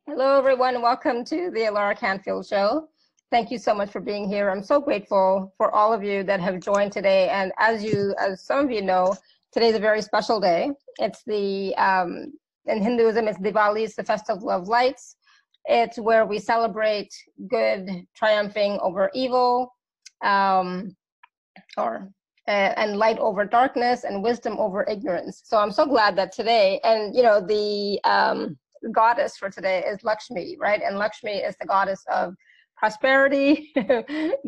Hello, everyone. Welcome to the Laura Canfield Show. Thank you so much for being here. I'm so grateful for all of you that have joined today. And as some of you know, today is a very special day. It's in Hinduism, it's Diwali, it's the Festival of Lights. It's where we celebrate good triumphing over evil, um, and light over darkness, and wisdom over ignorance. So I'm so glad that today, and the goddess for today is Lakshmi, right? And Lakshmi is the goddess of prosperity,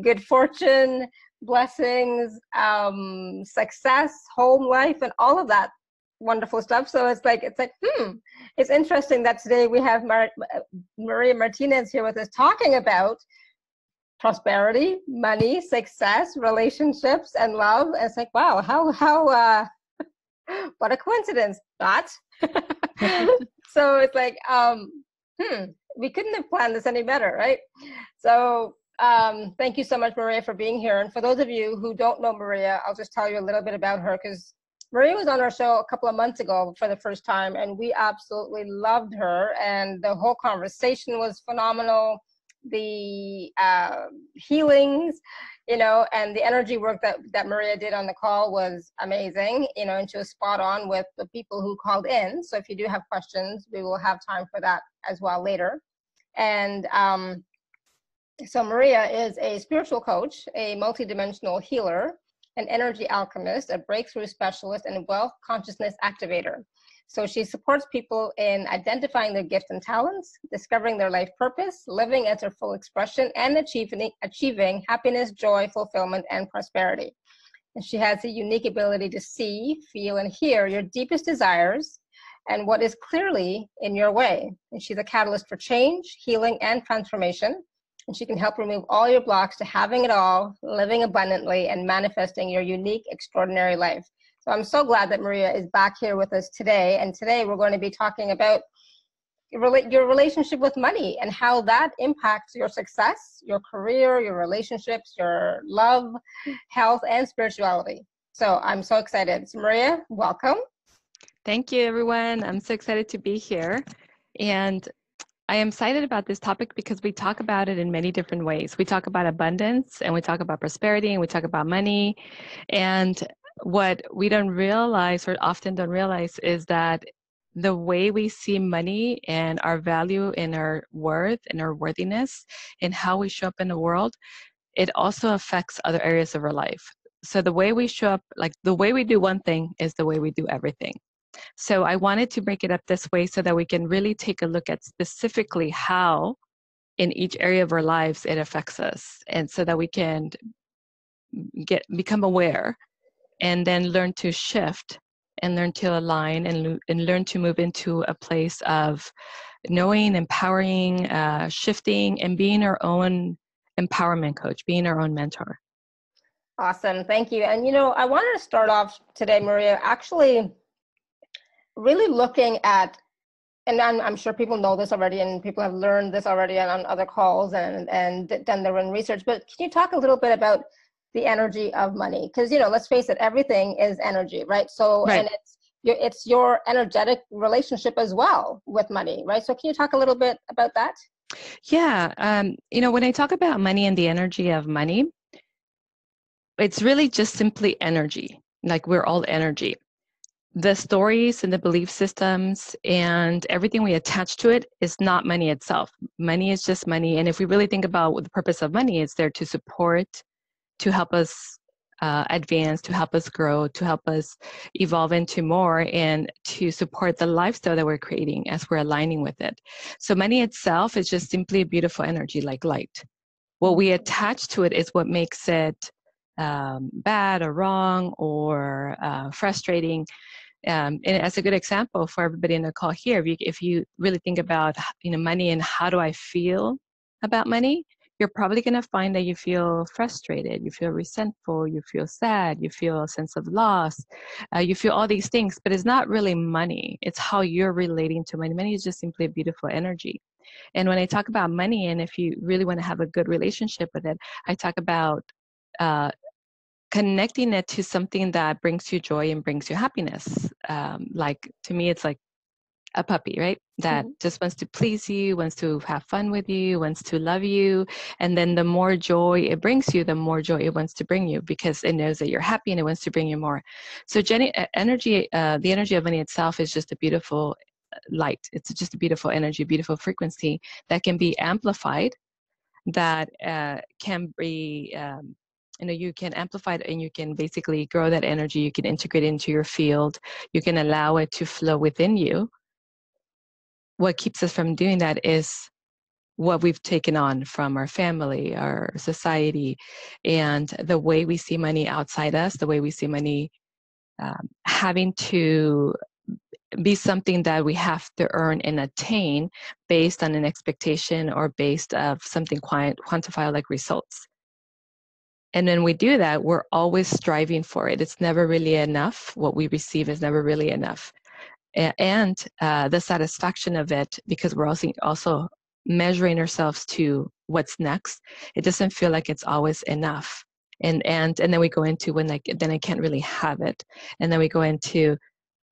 good fortune, blessings, success, home life, and all of that wonderful stuff. So it's like it's interesting that today we have Maria Martinez here with us talking about prosperity, money, success, relationships, and love. And it's like, wow, how what a coincidence, not? So it's like, we couldn't have planned this any better, right? So thank you so much, Maria, for being here. And for those of you who don't know Maria, I'll just tell you a little bit about her, because Maria was on our show a couple of months ago for the first time, and we absolutely loved her. And the whole conversation was phenomenal. The healings, and the energy work that Maria did on the call was amazing, and she was spot on with the people who called in. So if you do have questions, we will have time for that as well later. And so Maria is a spiritual coach, a multidimensional healer, an energy alchemist, a breakthrough specialist, and a wealth consciousness activator. So she supports people in identifying their gifts and talents, discovering their life purpose, living at their full expression, and achieving happiness, joy, fulfillment, and prosperity. And she has a unique ability to see, feel, and hear your deepest desires and what is clearly in your way. And she's a catalyst for change, healing, and transformation. And she can help remove all your blocks to having it all, living abundantly, and manifesting your unique, extraordinary life. So I'm so glad that Maria is back here with us today. And today we're going to be talking about your relationship with money and how that impacts your success, your career, your relationships, your love, health, and spirituality. So I'm so excited. So Maria, welcome. Thank you, everyone. I'm so excited to be here. And I am excited about this topic because we talk about it in many different ways. We talk about abundance, and we talk about prosperity, and we talk about money. And what we don't realize, or often don't realize, is that the way we see money and our value and our worth and our worthiness and how we show up in the world, it also affects other areas of our life. So the way we show up, like the way we do one thing is the way we do everything. So I wanted to break it up this way so that we can really take a look at specifically how in each area of our lives it affects us, and so that we can become aware and then learn to shift and learn to align and learn to move into a place of knowing, empowering, shifting, and being our own empowerment coach, being our own mentor. Awesome. Thank you. And, I wanted to start off today, Maria, actually really looking at, and I'm sure people know this already, and people have learned this already on other calls and done their own research, but can you talk a little bit about the energy of money? Because, let's face it, everything is energy, right? So, right. And it's your energetic relationship as well with money, right? So can you talk a little bit about that? Yeah. When I talk about money and the energy of money, it's really just simply energy. Like, we're all energy. The stories and the belief systems and everything we attach to it is not money itself. Money is just money. And if we really think about what the purpose of money is, there to support, to help us advance, to help us grow, to help us evolve into more, and to support the lifestyle that we're creating as we're aligning with it. So money itself is just simply a beautiful energy, like light. What we attach to it is what makes it bad or wrong or frustrating. And as a good example for everybody in the call here, if you really think about money and how do I feel about money, you're probably going to find that you feel frustrated, you feel resentful, you feel sad, you feel a sense of loss, you feel all these things, but it's not really money. It's how you're relating to money. Money is just simply a beautiful energy. And when I talk about money, and if you really want to have a good relationship with it, I talk about connecting it to something that brings you joy and brings you happiness. Like, to me, it's like a puppy, right? that just wants to please you, wants to have fun with you, wants to love you. And then the more joy it brings you, the more joy it wants to bring you, because it knows that you're happy and it wants to bring you more. So energy, the energy of money itself is just a beautiful light. It's just a beautiful energy, beautiful frequency that can be amplified, that can be, you can amplify it, and you can basically grow that energy. You can integrate it into your field. You can allow it to flow within you. What keeps us from doing that is what we've taken on from our family, our society, and the way we see money outside us, the way we see money having to be something that we have to earn and attain based on an expectation or based of something quantifiable like results. And when we do that, we're always striving for it. It's never really enough. What we receive is never really enough. And the satisfaction of it, because we're also measuring ourselves to what's next, it doesn't feel like it's always enough. And then we go into then I can't really have it. And then we go into,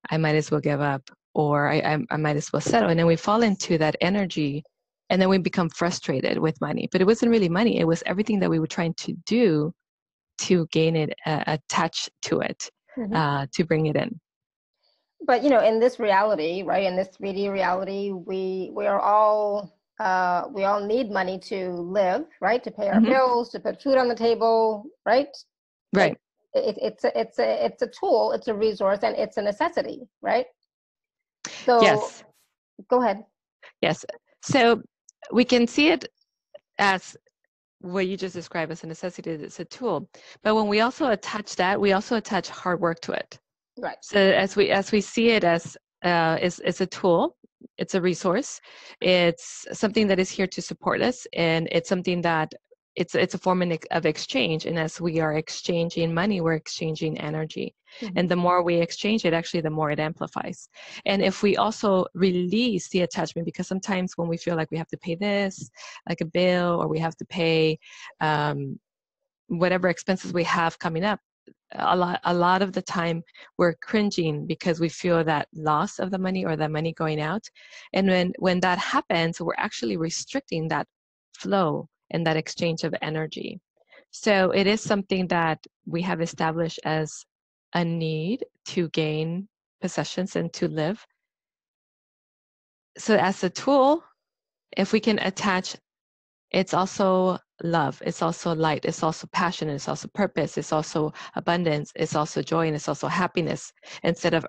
I might as well give up, or I might as well settle. And then we fall into that energy, and then we become frustrated with money. But it wasn't really money. It was everything that we were trying to do to gain it, attach to it, to bring it in. But in this reality, right, in this 3D reality, we are all we all need money to live, right, to pay our bills, to put food on the table, right? Right. It's a tool, it's a resource, and it's a necessity, right? So yes. Go ahead. Yes. So we can see it as what you just described as a necessity. It's a tool, but when we also attach that, we also attach hard work to it. Right. So as we see it as it's a tool, it's a resource, it's something that is here to support us, and it's something that it's a form of exchange. And as we are exchanging money, we're exchanging energy. And the more we exchange it, actually, the more it amplifies. And if we also release the attachment, because sometimes when we feel like we have to pay this, like a bill, or we have to pay whatever expenses we have coming up, a lot of the time we're cringing because we feel that loss of the money or the money going out. And when that happens, we're actually restricting that flow and that exchange of energy. So it is something that we have established as a need to gain possessions and to live. So as a tool, if we can attach, it's also love, it's also light, it's also passion, it's also purpose, it's also abundance, it's also joy, and it's also happiness. Instead of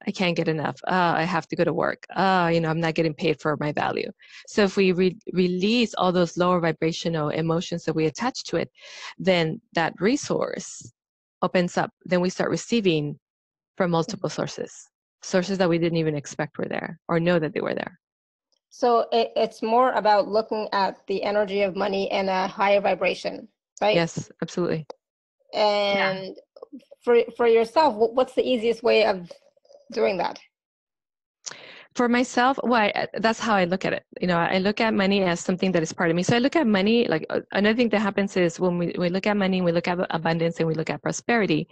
I can't get enough, I have to go to work, I'm not getting paid for my value. So if we release all those lower vibrational emotions that we attach to it, then that resource opens up. Then we start receiving from multiple sources that we didn't even expect were there or know that they were there. So it's more about looking at the energy of money in a higher vibration, right? Yes, absolutely. And for yourself, what's the easiest way of doing that? For myself, that's how I look at it. I look at money as something that is part of me. So I look at money, like another thing that happens is when we look at money, we look at abundance, and we look at prosperity,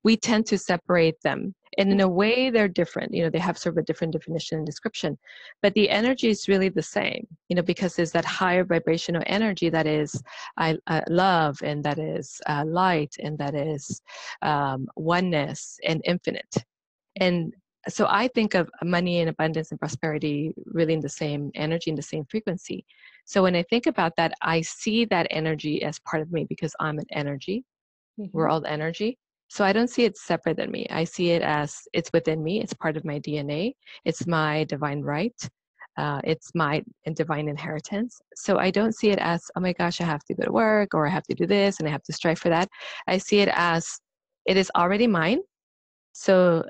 we tend to separate them. And in a way, they're different. They have sort of a different definition and description. But the energy is really the same, because there's that higher vibrational energy that is love, and that is light, and that is oneness and infinite. And so I think of money and abundance and prosperity really in the same energy, in the same frequency. So when I think about that, I see that energy as part of me, because I'm an energy. We're all energy. So I don't see it separate than me. I see it as it's within me. It's part of my DNA. It's my divine right. It's my divine inheritance. So I don't see it as, oh my gosh, I have to go to work, or I have to do this and I have to strive for that. I see it as it is already mine. So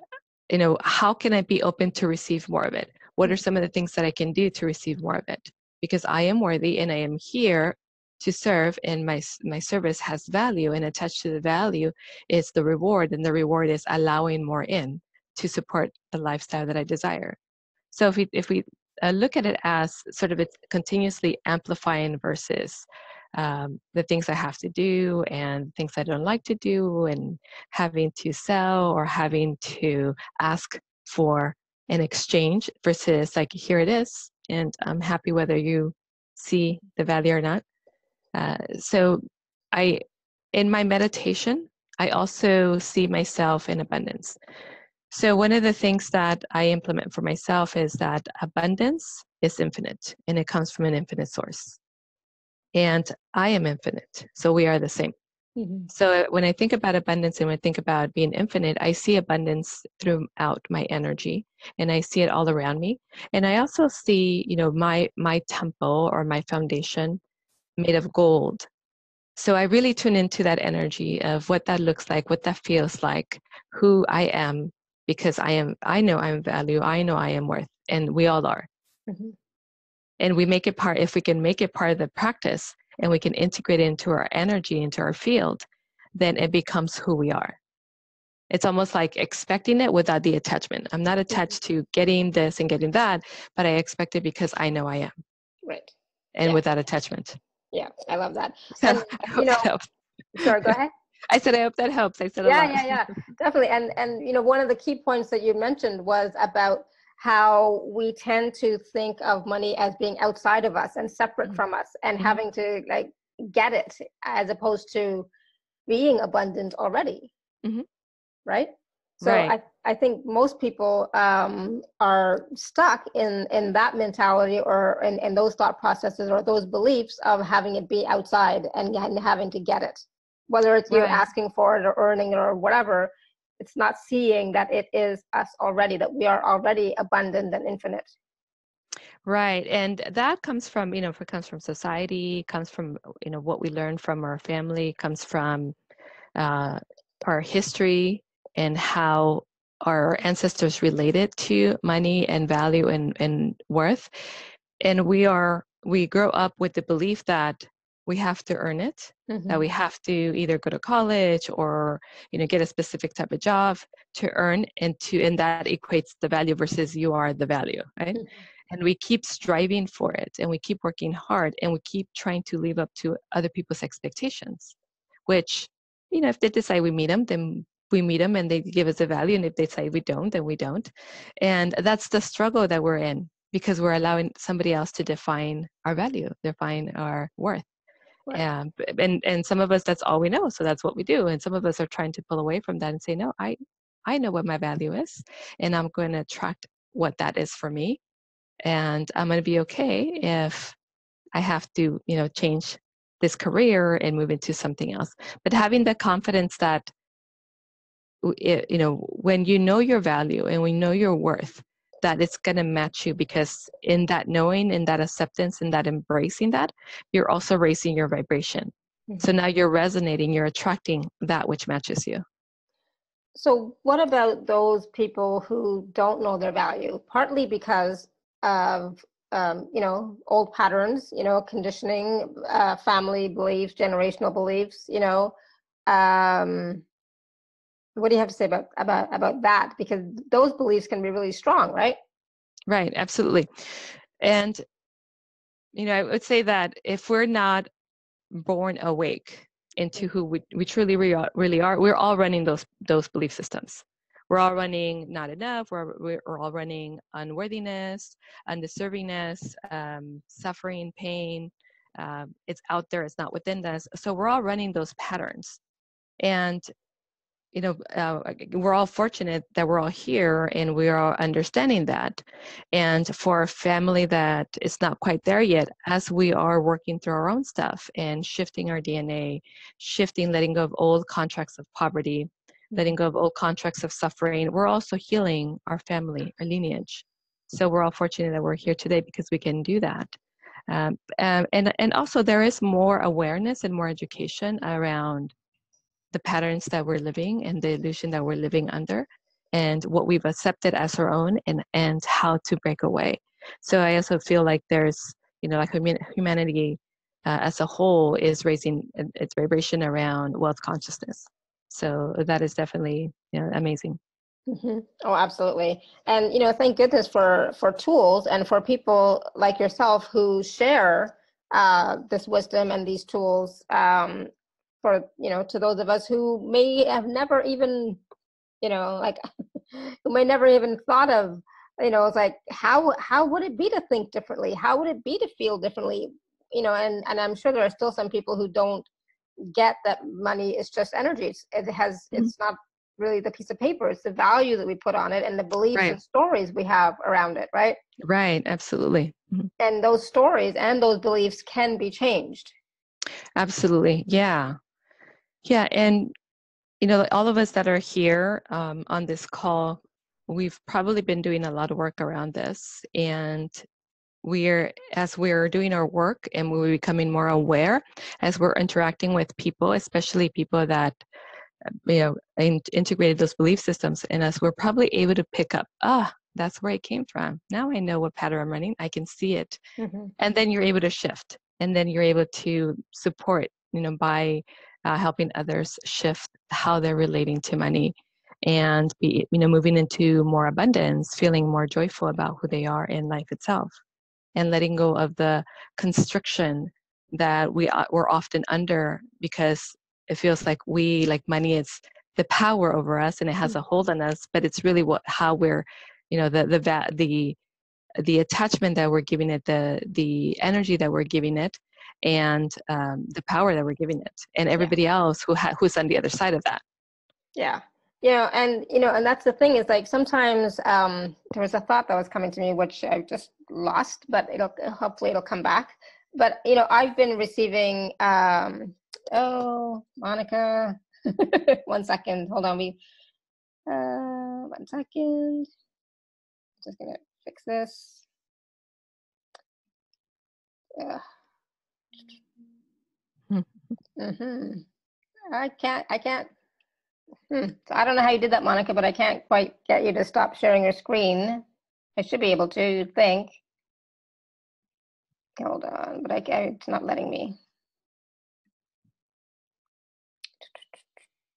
how can I be open to receive more of it? What are some of the things that I can do to receive more of it? Because I am worthy, and I am here to serve, and my service has value, and attached to the value is the reward, and the reward is allowing more in to support the lifestyle that I desire. So if we look at it as sort of it's continuously amplifying versus the things I have to do and things I don't like to do, and having to sell or having to ask for and exchange versus like, here it is, and I'm happy whether you see the value or not. So in my meditation, I also see myself in abundance. So one of the things that I implement for myself is that abundance is infinite, and it comes from an infinite source. And I am infinite, so we are the same. Mm-hmm. So when I think about abundance and when I think about being infinite, I see abundance throughout my energy, and I see it all around me. And I also see, my temple or my foundation made of gold. So I really tune into that energy of what that looks like, what that feels like, who I am, because I know I'm value, I know I am worth, and we all are. Mm-hmm. And we make it part, if we can make it part of the practice and we can integrate it into our energy, into our field, then it becomes who we are. It's almost like expecting it without the attachment. I'm not attached to getting this and getting that, but I expect it because I know I am. Right. And Yeah. without attachment. Yeah, I love that. So And I hope that helps. sorry, go ahead. I said, I hope that helps. I said a Yeah, lot. yeah, definitely. And one of the key points that you mentioned was about how we tend to think of money as being outside of us and separate from us, and Mm-hmm. having to like get it, as opposed to being abundant already. Mm-hmm. Right. So Right. I think most people are stuck in that mentality, or in those thought processes or those beliefs of having it be outside and having to get it, whether it's you Right. asking for it or earning it or whatever. It's not seeing that it is us already, that we are already abundant and infinite. Right. And that comes from, it comes from society, comes from, what we learn from our family, comes from our history and how our ancestors related to money and value and worth. And we grow up with the belief that we have to earn it, that we have to either go to college or, get a specific type of job to earn, and that equates the value versus you are the value, right? And we keep striving for it, and we keep working hard, and we keep trying to live up to other people's expectations, which, if they decide we meet them, then we meet them and they give us a value. And if they say we don't, then we don't. And that's the struggle that we're in, because we're allowing somebody else to define our value, define our worth. Right. And some of us, that's all we know. So that's what we do. And some of us are trying to pull away from that and say, no, I know what my value is, and I'm going to attract what that is for me. And I'm going to be okay if I have to, change this career and move into something else. But having the confidence that, when you know your value and we know your worth, that it's going to match you, because in that knowing, in that acceptance, in that embracing that, you're also raising your vibration. So now you're resonating, you're attracting that which matches you. So what about those people who don't know their value, partly because of old patterns, conditioning, family beliefs, generational beliefs, what do you have to say about that? Because those beliefs can be really strong, right? Right, absolutely. And I would say that if we're not born awake into who we truly really are, we're all running those belief systems. We're all running not enough. We're all running unworthiness, undeservingness, suffering, pain. It's out there. It's not within us. So we're all running those patterns. And we're all fortunate that we're all here and we are understanding that. And for a family that is not quite there yet, as we are working through our own stuff and shifting our DNA, letting go of old contracts of poverty, letting go of old contracts of suffering, we're also healing our family, our lineage. So we're all fortunate that we're here today because we can do that. And also there is more awareness and more education around the patterns that we're living and the illusion that we're living under, and what we've accepted as our own, and how to break away. So I also feel like there's, like humanity as a whole is raising its vibration around wealth consciousness. So that is definitely, amazing. Oh, absolutely. And, thank goodness for tools and for people like yourself who share this wisdom and these tools, for, to those of us who may have never even, like, who may never even thought of it's like, how would it be to think differently? How would it be to feel differently? And I'm sure there are still some people who don't get that money is just energy. It's not really the piece of paper. It's the value that we put on it and the beliefs Right. and stories we have around it, right? Right, absolutely. And those stories and those beliefs can be changed. Absolutely. Yeah. Yeah. And, all of us that are here on this call, we've probably been doing a lot of work around this. And as we're doing our work and we're becoming more aware, as we're interacting with people, especially people that, integrated those belief systems in us, we're probably able to pick up, that's where it came from. Now I know what pattern I'm running. I can see it. And then you're able to shift. And then you're able to support, by helping others shift how they're relating to money and be, moving into more abundance, feeling more joyful about who they are in life itself, and letting go of the constriction that we're often under, because it feels like money is the power over us and it has a hold on us, but it's really how we're, the attachment that we're giving it, the energy that we're giving it, and the power that we're giving it, and everybody else who's on the other side of that. Yeah. And that's the thing, is like sometimes there was a thought that was coming to me, which I just lost, but hopefully it'll come back. But, I've been receiving, Monica, 1 second, hold on. 1 second. Just going to fix this. Yeah. I can't. So I don't know how you did that, Monica, but I can't quite get you to stop sharing your screen. I should be able to, you'd think. Hold on, but it's not letting me.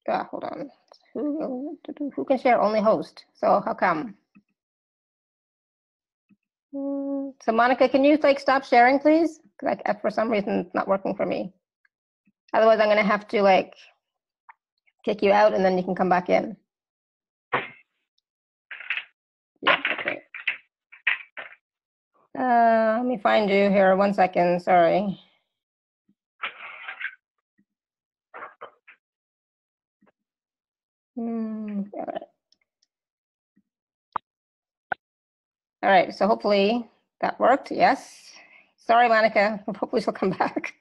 Hold on. Who can share? Only host. So how come? So Monica, can you stop sharing, please? Because for some reason it's not working for me. Otherwise, I'm gonna have to kick you out, and then you can come back in. Yeah. Okay. Let me find you here. 1 second. Sorry. All right. So hopefully that worked. Yes. Sorry, Monica. Hopefully she'll come back.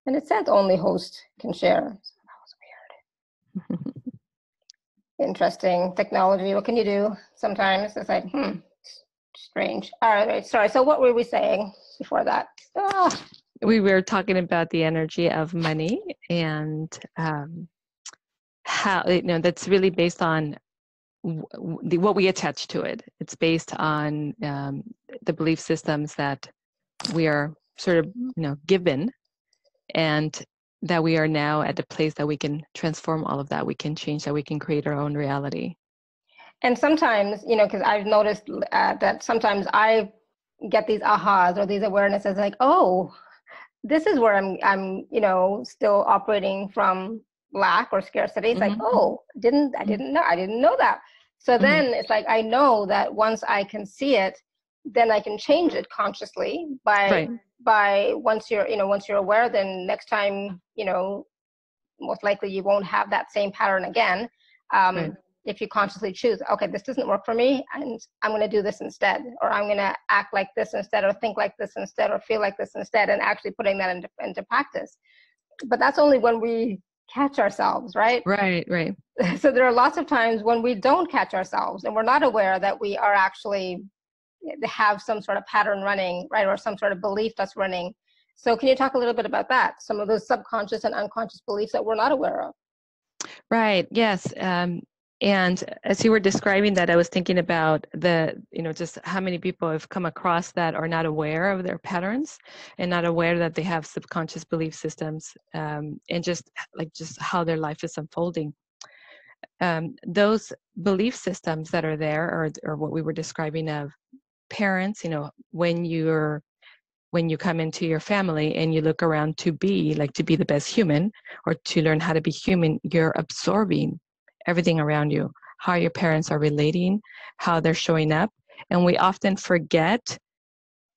And it said only host can share. That was weird. Interesting technology. What can you do? Sometimes it's like, strange. All right. Sorry. So what were we saying before that? We were talking about the energy of money and how, that's really based on what we attach to it. It's based on the belief systems that we are sort of, given, and that we are now at the place that we can transform all of that. We can change that. We can create our own reality. And sometimes, because I've noticed that sometimes I get these ahas or these awarenesses, like, oh, this is where I'm still operating from lack or scarcity. It's like, oh, I didn't know that. So then it's like, I know that once I can see it, then I can change it consciously once you're aware, then next time, most likely you won't have that same pattern again. If you consciously choose, okay, this doesn't work for me, and I'm going to do this instead, or I'm going to act like this instead, or think like this instead, or feel like this instead, and actually putting that into practice. But that's only when we catch ourselves, right? Right. So there are lots of times when we don't catch ourselves, and we're not aware that we are actually have some sort of pattern running, right, or some sort of belief that's running. So can you talk a little bit about that? Some of those subconscious and unconscious beliefs that we're not aware of. Right. Yes. And as you were describing that, I was thinking about just how many people have come across that are not aware of their patterns and not aware that they have subconscious belief systems, and just how their life is unfolding. Those belief systems that are there are what we were describing of parents, when you come into your family and you look around to be the best human, or to learn how to be human, you're absorbing everything around you, how your parents are relating, how they're showing up. And we often forget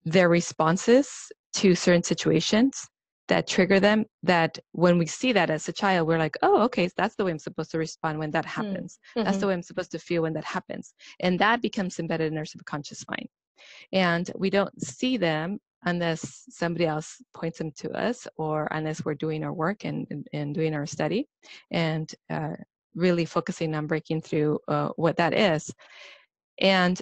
their responses to certain situations that trigger them, that when we see that as a child, we're like, oh, okay, so that's the way I'm supposed to respond when that happens. That's the way I'm supposed to feel when that happens. And that becomes embedded in our subconscious mind. And we don't see them unless somebody else points them to us, or unless we're doing our work and doing our study and really focusing on breaking through what that is. And,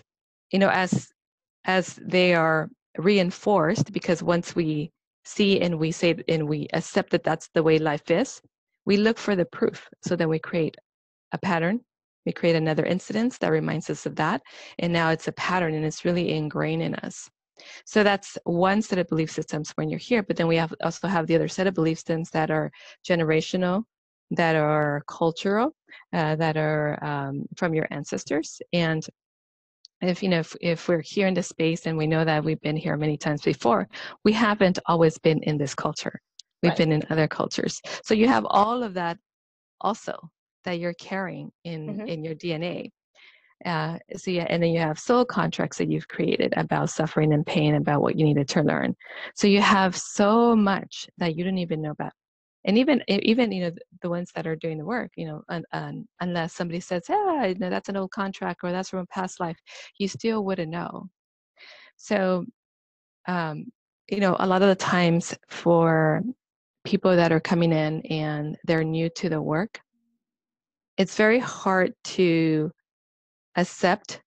as they are reinforced, because once we see and we say and we accept that that's the way life is, we look for the proof. So then we create a pattern. We create another incident that reminds us of that. And now it's a pattern, and it's really ingrained in us. So that's one set of belief systems when you're here. But then we also have the other set of belief systems that are generational, that are cultural, that are from your ancestors. And if we're here in this space and we know that we've been here many times before, we haven't always been in this culture. We've been in other cultures. So you have all of that also that you're carrying in your DNA. And then you have soul contracts that you've created about suffering and pain, about what you needed to learn. So you have so much that you don't even know about. And even the ones that are doing the work, unless somebody says, that's an old contract or that's from a past life, you still wouldn't know. So, a lot of the times for people that are coming in and they're new to the work, it's very hard to accept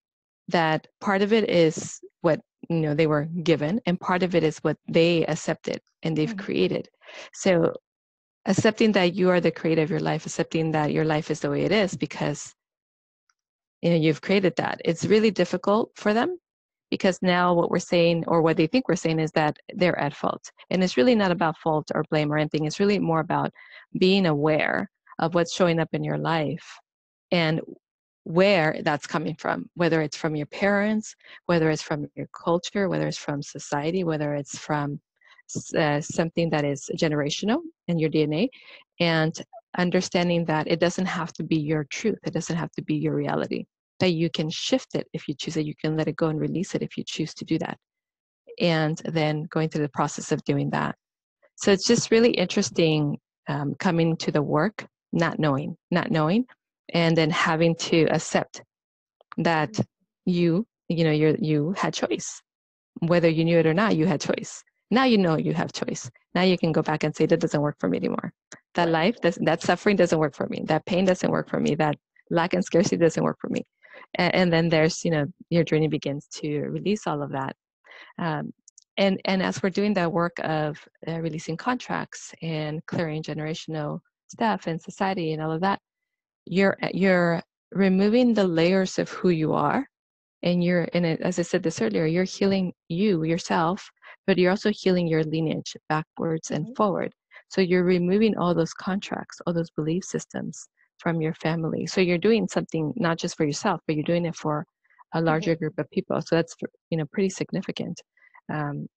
that part of it is what they were given, and part of it is what they accepted and they've created. So accepting that you are the creator of your life, accepting that your life is the way it is because you've created that, it's really difficult for them, because now what we're saying, or what they think we're saying, is that they're at fault. And it's really not about fault or blame or anything. It's really more about being aware of what's showing up in your life and where that's coming from, whether it's from your parents, whether it's from your culture, whether it's from society, whether it's from something that is generational in your DNA, and understanding that it doesn't have to be your truth. It doesn't have to be your reality, that you can shift it if you choose, that you can let it go and release it if you choose to do that. And then going through the process of doing that. So it's just really interesting coming to the work, not knowing, and then having to accept that you had choice. Whether you knew it or not, you had choice. Now you have choice. Now you can go back and say, that doesn't work for me anymore. That life, that suffering doesn't work for me. That pain doesn't work for me. That lack and scarcity doesn't work for me. And then there's, your journey begins to release all of that. And as we're doing that work of releasing contracts and clearing generational stuff and society and all of that, you're removing the layers of who you are. And as I said this earlier, you're healing yourself, but you're also healing your lineage backwards and forward. So you're removing all those contracts, all those belief systems from your family. So you're doing something not just for yourself, but you're doing it for a larger group of people. So that's, pretty significant. And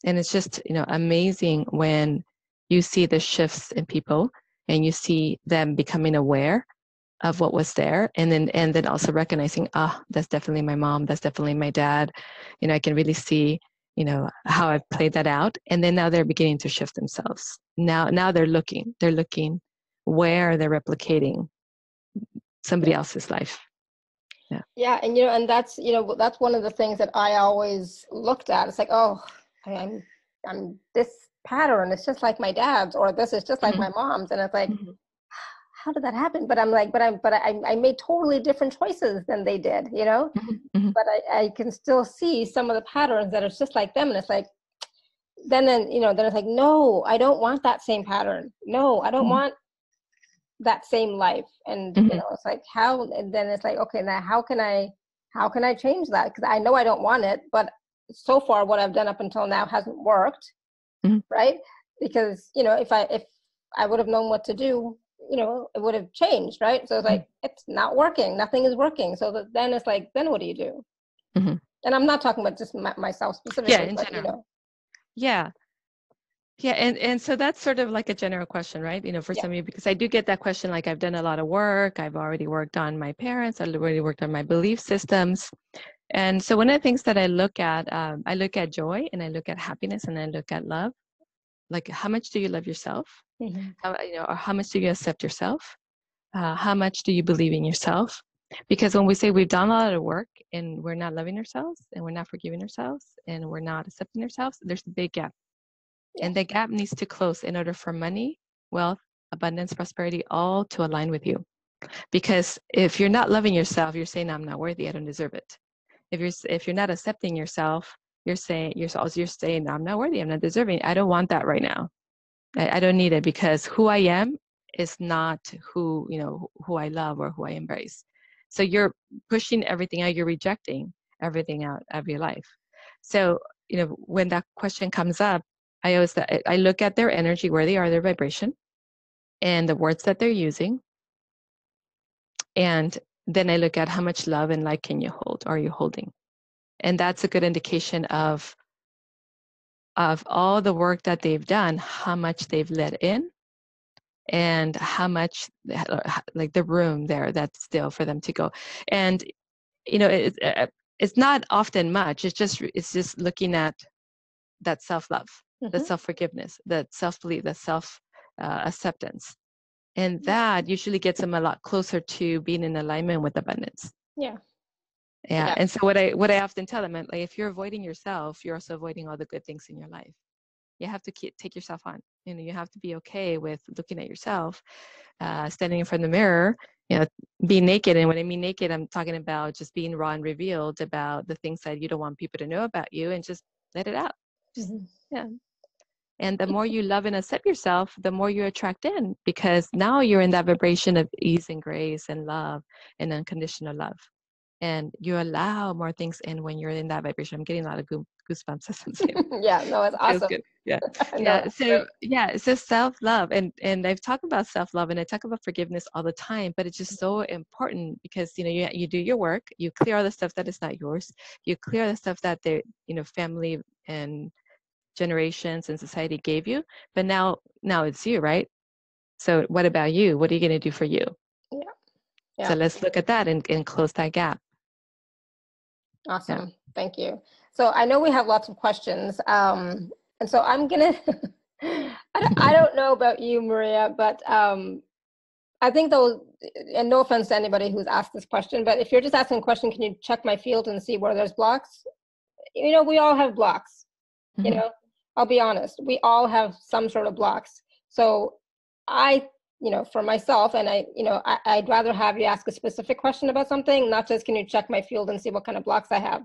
it's just, amazing when you see the shifts in people and you see them becoming aware of what was there, and then also recognizing, that's definitely my mom, that's definitely my dad. I can really see, how I've played that out. And then now they're beginning to shift themselves. Now they're looking where they're replicating somebody else's life. Yeah, and that's that's one of the things that I always looked at. It's like, oh, I'm this pattern. It's just like my dad's, or this is just like my mom's, and it's like, how did that happen? But I'm like, I made totally different choices than they did, But I can still see some of the patterns that are just like them, and it's like, then it's like, no, I don't want that same pattern. No, I don't want that same life. And it's like, how? And then it's like, okay, now how can I change that? Because I know I don't want it, but so far what I've done up until now hasn't worked, right? Because if I would have known what to do, it would have changed, right? So it's like, it's not working, nothing is working. So then it's like, then what do you do? And I'm not talking about just myself specifically, in but general. Yeah. Yeah, and so that's sort of like a general question, right? For Yeah. some of you, because I do get that question, like I've done a lot of work, I've already worked on my parents, I've already worked on my belief systems. And so one of the things that I look at joy and I look at happiness and I look at love. Like how much do you love yourself? Mm-hmm. Or how much do you accept yourself? How much do you believe in yourself? Because when we say we've done a lot of work and we're not loving ourselves and we're not forgiving ourselves and we're not accepting ourselves, there's a big gap. Yeah. And the gap needs to close in order for money, wealth, abundance, prosperity, all to align with you. Because if you're not loving yourself, you're saying, I'm not worthy, I don't deserve it. If you're not accepting yourself, you're saying, I'm not worthy, I'm not deserving. I don't want that right now. I don't need it because who I am is not who I love or who I embrace. So you're pushing everything out, you're rejecting everything out of your life. So, when that question comes up, I look at their energy, where they are, their vibration, and the words that they're using. And then I look at how much love and light can you hold, are you holding? And that's a good indication of all the work that they've done, how much they've let in, and how much, like the room there that's still for them to go. And it's not often much. It's just looking at that self-love, the self-forgiveness, that self-belief, the self acceptance, and that usually gets them a lot closer to being in alignment with abundance. Yeah. Yeah. And so what I often tell them, like, if you're avoiding yourself, you're also avoiding all the good things in your life. You have to take yourself on. You have to be okay with looking at yourself, standing in front of the mirror, being naked. And when I mean naked, I'm talking about just being raw and revealed about the things that you don't want people to know about you, and just let it out. Just, yeah. And the more you love and accept yourself, the more you attract in, because now you're in that vibration of ease and grace and love and unconditional love. And you allow more things in when you're in that vibration. I'm getting a lot of goosebumps as I'm saying. Yeah, no, it's Feels awesome. good. Yeah. No, Yeah. So yeah, it's just self-love. And I've talked about self-love and I talk about forgiveness all the time, but it's just so important because you do your work, you clear all the stuff that is not yours, you clear the stuff that family and generations and society gave you, but now it's you, right? So what about you? What are you going to do for you? yeah. So Yeah. let's look at that and close that gap. Yeah. Awesome. Thank you. So I know we have lots of questions. And so I'm gonna, I don't know about you, Maria, but I think though, and no offense to anybody who's asked this question, but if you're just asking a question, can you check my field and see where there's blocks? We all have blocks, Mm-hmm. I'll be honest, we all have some sort of blocks. So I, for myself, and I'd rather have you ask a specific question about something, not just can you check my field and see what kind of blocks I have.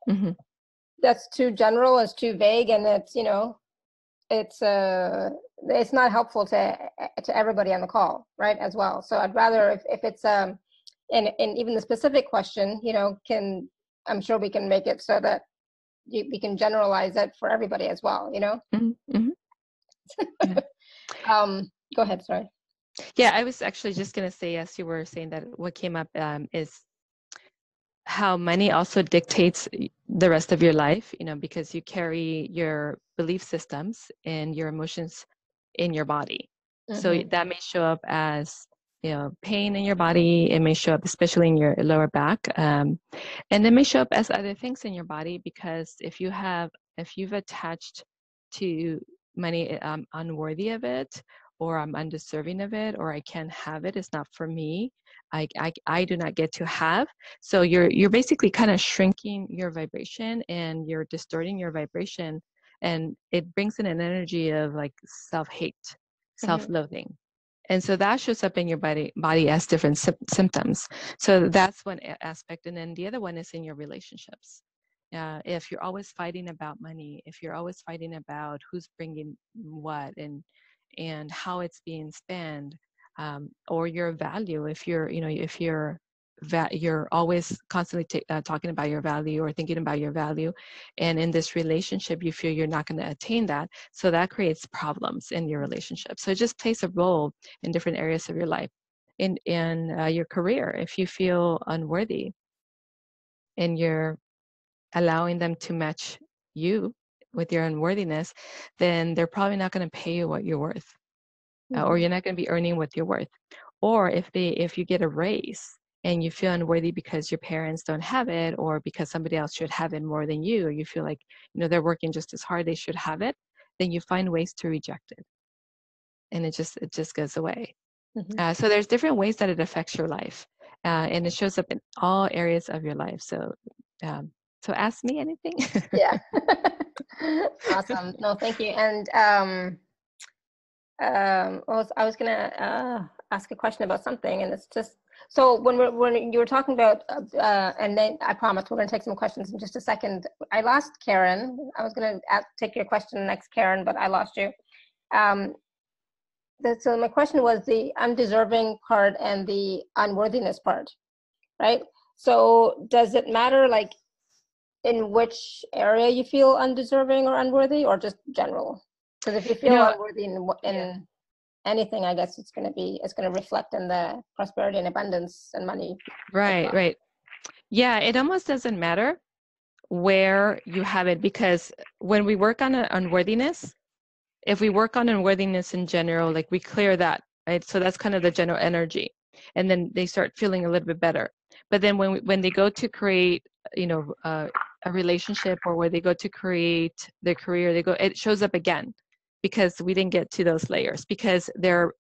Mm-hmm. That's too general, it's too vague, and it's not helpful to everybody on the call, right, as well. So I'd rather if it's and even the specific question, I'm sure we can make it so that we can generalize it for everybody as well. Mm-hmm. Yeah. Go ahead, sorry. Yeah, I was actually just going to say, as you were saying, that what came up is how money also dictates the rest of your life, because you carry your belief systems and your emotions in your body. So that may show up as, pain in your body. It may show up especially in your lower back. And it may show up as other things in your body, because if you've attached to money, I'm unworthy of it, or I'm undeserving of it, or I can't have it, it's not for me, I do not get to have. So you're basically kind of shrinking your vibration and you're distorting your vibration, and it brings in an energy of like self-hate, self-loathing. And so that shows up in your body as different symptoms. So that's one aspect. And then the other one is in your relationships. If you're always fighting about money, if you're always fighting about who's bringing what and how it's being spent, or your value, if you're always constantly talking about your value or thinking about your value, and in this relationship you feel you're not going to attain that, so that creates problems in your relationship. So it just plays a role in different areas of your life. In your career, if you feel unworthy and you're allowing them to match you with your unworthiness, then they're probably not going to pay you what you're worth, or Mm-hmm. you're not going to be earning what you're worth. Or if you get a raise and you feel unworthy because your parents don't have it, or because somebody else should have it more than you, or you feel like, they're working just as hard, they should have it, then you find ways to reject it, and it just goes away. Mm-hmm. So there's different ways that it affects your life, and it shows up in all areas of your life. Um, so ask me anything. Yeah. Awesome. No, thank you. And I was gonna ask a question about something, and it's just so when you were talking about and then I promise we're gonna take some questions in just a second. I lost Karen. I was gonna take your question next, Karen, but I lost you. Um, so my question was the undeserving part and the unworthiness part, right? So does it matter, like, in which area you feel undeserving or unworthy, or just general? Because if you you feel know, unworthy yeah. in anything, I guess it's going to reflect in the prosperity and abundance and money as Right, well. right. Yeah, it almost doesn't matter where you have it, because when we work on unworthiness, if we work on unworthiness in general, like we clear that, right? So that's kind of the general energy, and then they start feeling a little bit better. But then when they go to create, a relationship, or where they go to create their career, it shows up again, because we didn't get to those layers, because they're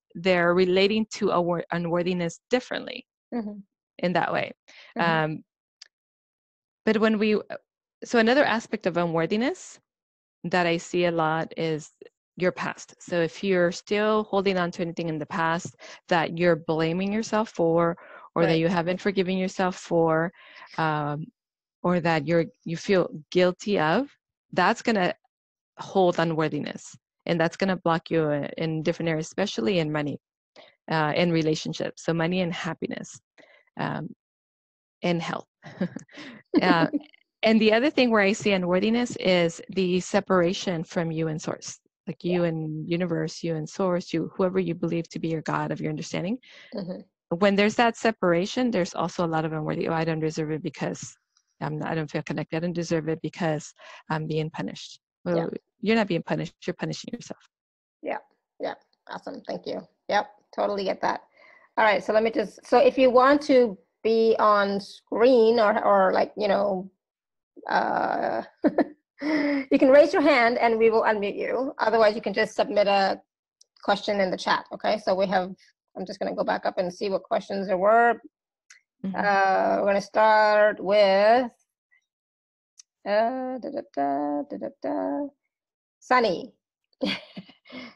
relating to our unworthiness differently Mm-hmm. in that way. Mm-hmm. Um, but so another aspect of unworthiness that I see a lot is your past. So if you're still holding on to anything in the past that you're blaming yourself for, or that Right. you haven't forgiven yourself for, um, or that you feel guilty of, that's going to hold unworthiness, and that's going to block you in different areas, especially in money, in relationships. So money and happiness, um, and health. uh, And the other thing where I see unworthiness is the separation from you and source, like Yeah. you and universe, you and source, whoever you believe to be your God of your understanding. Mm-hmm. When there's that separation, there's also a lot of unworthy. Oh, I don't deserve it because I don't feel connected. I don't deserve it because I'm being punished. Yeah. Well, you're not being punished. You're punishing yourself. Yeah. Yeah. Awesome. Thank you. Yep. Totally get that. All right. So let me so if you want to be on screen, or like, uh, you can raise your hand and we will unmute you. Otherwise, you can just submit a question in the chat. Okay. So I'm just going to go back up and see what questions there were. Mm-hmm. We're going to start with da, da, da, da, da, da. Sunny.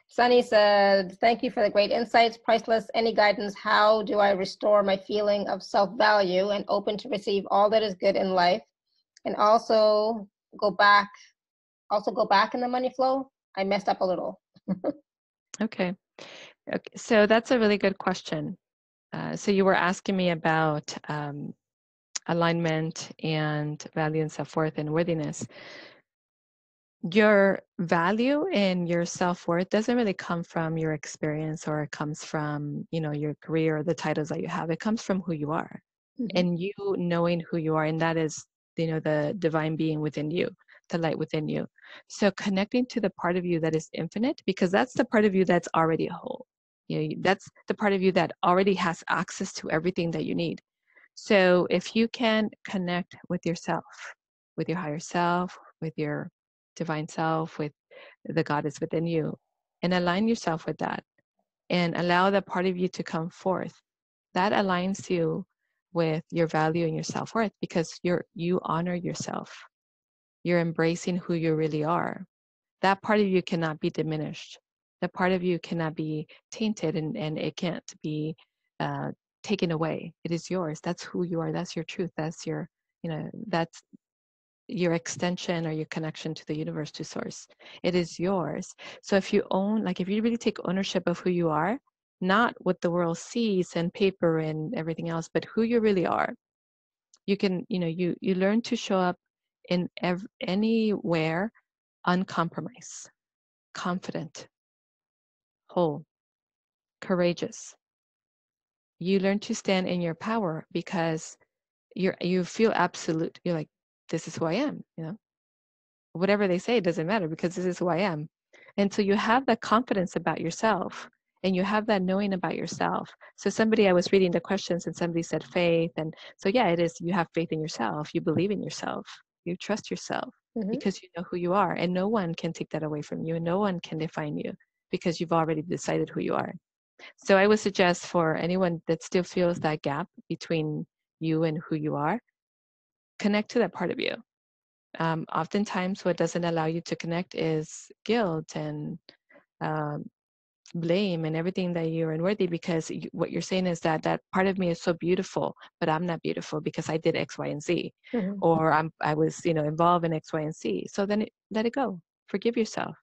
Sunny said, thank you for the great insights, priceless. Any guidance? How do I restore my feeling of self-value and open to receive all that is good in life, and go back go back in the money flow? I messed up a little. Okay. Okay. So that's a really good question. So you were asking me about alignment and value and self-worth and worthiness. Your value and your self-worth doesn't really come from your experience, or it comes from, your career or the titles that you have. It comes from who you are, Mm-hmm. and you knowing who you are, and that is, the divine being within you, the light within you. So connecting to the part of you that is infinite, because that's the part of you that's already whole. That's the part of you that already has access to everything that you need. So if you can connect with yourself, with your higher self, with your divine self, with the goddess within you, and align yourself with that, and allow that part of you to come forth, that aligns you with your value and your self-worth, because you honor yourself. You're embracing who you really are. That part of you cannot be diminished. That part of you cannot be tainted, and it can't be uh, taken away. It is yours. That's who you are. That's your truth. That's your extension, or your connection to the universe, to source. It is yours. So if you really take ownership of who you are, not what the world sees and paper and everything else, but who you really are, you can, you learn to show up in anywhere, uncompromised, confident, whole, courageous. You learn to stand in your power, because you feel absolute. You're like, this is who I am, whatever they say, it doesn't matter because this is who I am. And so you have that confidence about yourself and you have that knowing about yourself. So I was reading the questions and somebody said faith. And so, yeah, it is, you have faith in yourself. You believe in yourself. You trust yourself because you know who you are and no one can take that away from you and no one can define you because you've already decided who you are. So I would suggest for anyone that still feels that gap between you and who you are, connect to that part of you. Oftentimes, what doesn't allow you to connect is guilt and um, blame and everything that you're unworthy because what you're saying is that that part of me is so beautiful, but I'm not beautiful because I did X, Y, and Z, or I was involved in X, Y, and Z. So then let it go. Forgive yourself.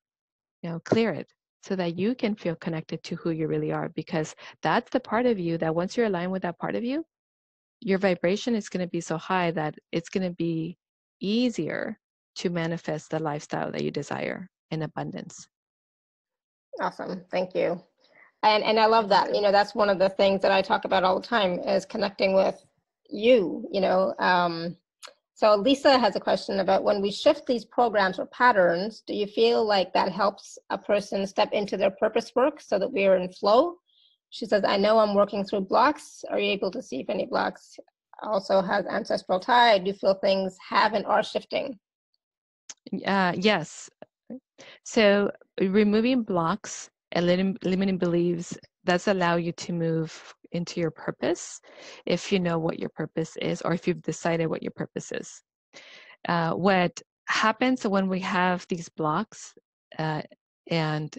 Clear it so that you can feel connected to who you really are because that's the part of you that once you're aligned with that part of you, your vibration is going to be so high that it's going to be easier to manifest the lifestyle that you desire in abundance. Awesome. Thank you. And I love that. That's one of the things that I talk about all the time is connecting with you. So Lisa has a question about when we shift these programs or patterns, do you feel like that helps a person step into their purpose work so that we are in flow? She says, I know I'm working through blocks. Are you able to see if any blocks also has ancestral tie? I do feel things have and are shifting. Yes. So removing blocks and limiting beliefs does allow you to move into your purpose if you know what your purpose is or if you've decided what your purpose is. What happens when we have these blocks and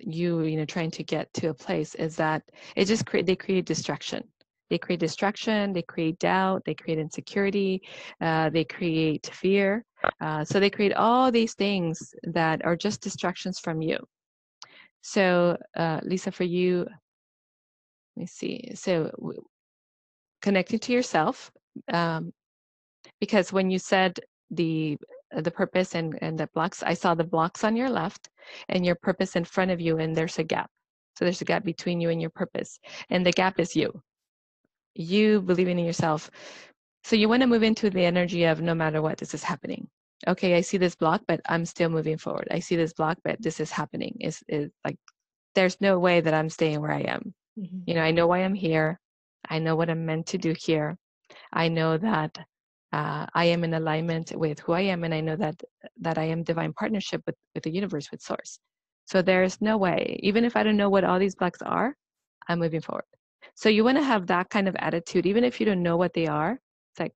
trying to get to a place is that they create distraction. They create distraction, they create doubt, they create insecurity, they create fear. So they create all these things that are just distractions from you. So Lisa, for you, let me see. So connecting to yourself, because when you said the purpose and the blocks, I saw the blocks on your left and your purpose in front of you, and there's a gap. So there's a gap between you and your purpose, and the gap is you believing in yourself. So you want to move into the energy of no matter what, this is happening. Okay, I see this block, but I'm still moving forward. I see this block, but this is happening. Is like there's no way that I'm staying where I am. I know why I'm here. I know what I'm meant to do here. I know that I am in alignment with who I am, and I know that I am divine partnership with the universe, with source. So there's no way, even if I don't know what all these blocks are, I'm moving forward. So you want to have that kind of attitude, even if you don't know what they are. It's like,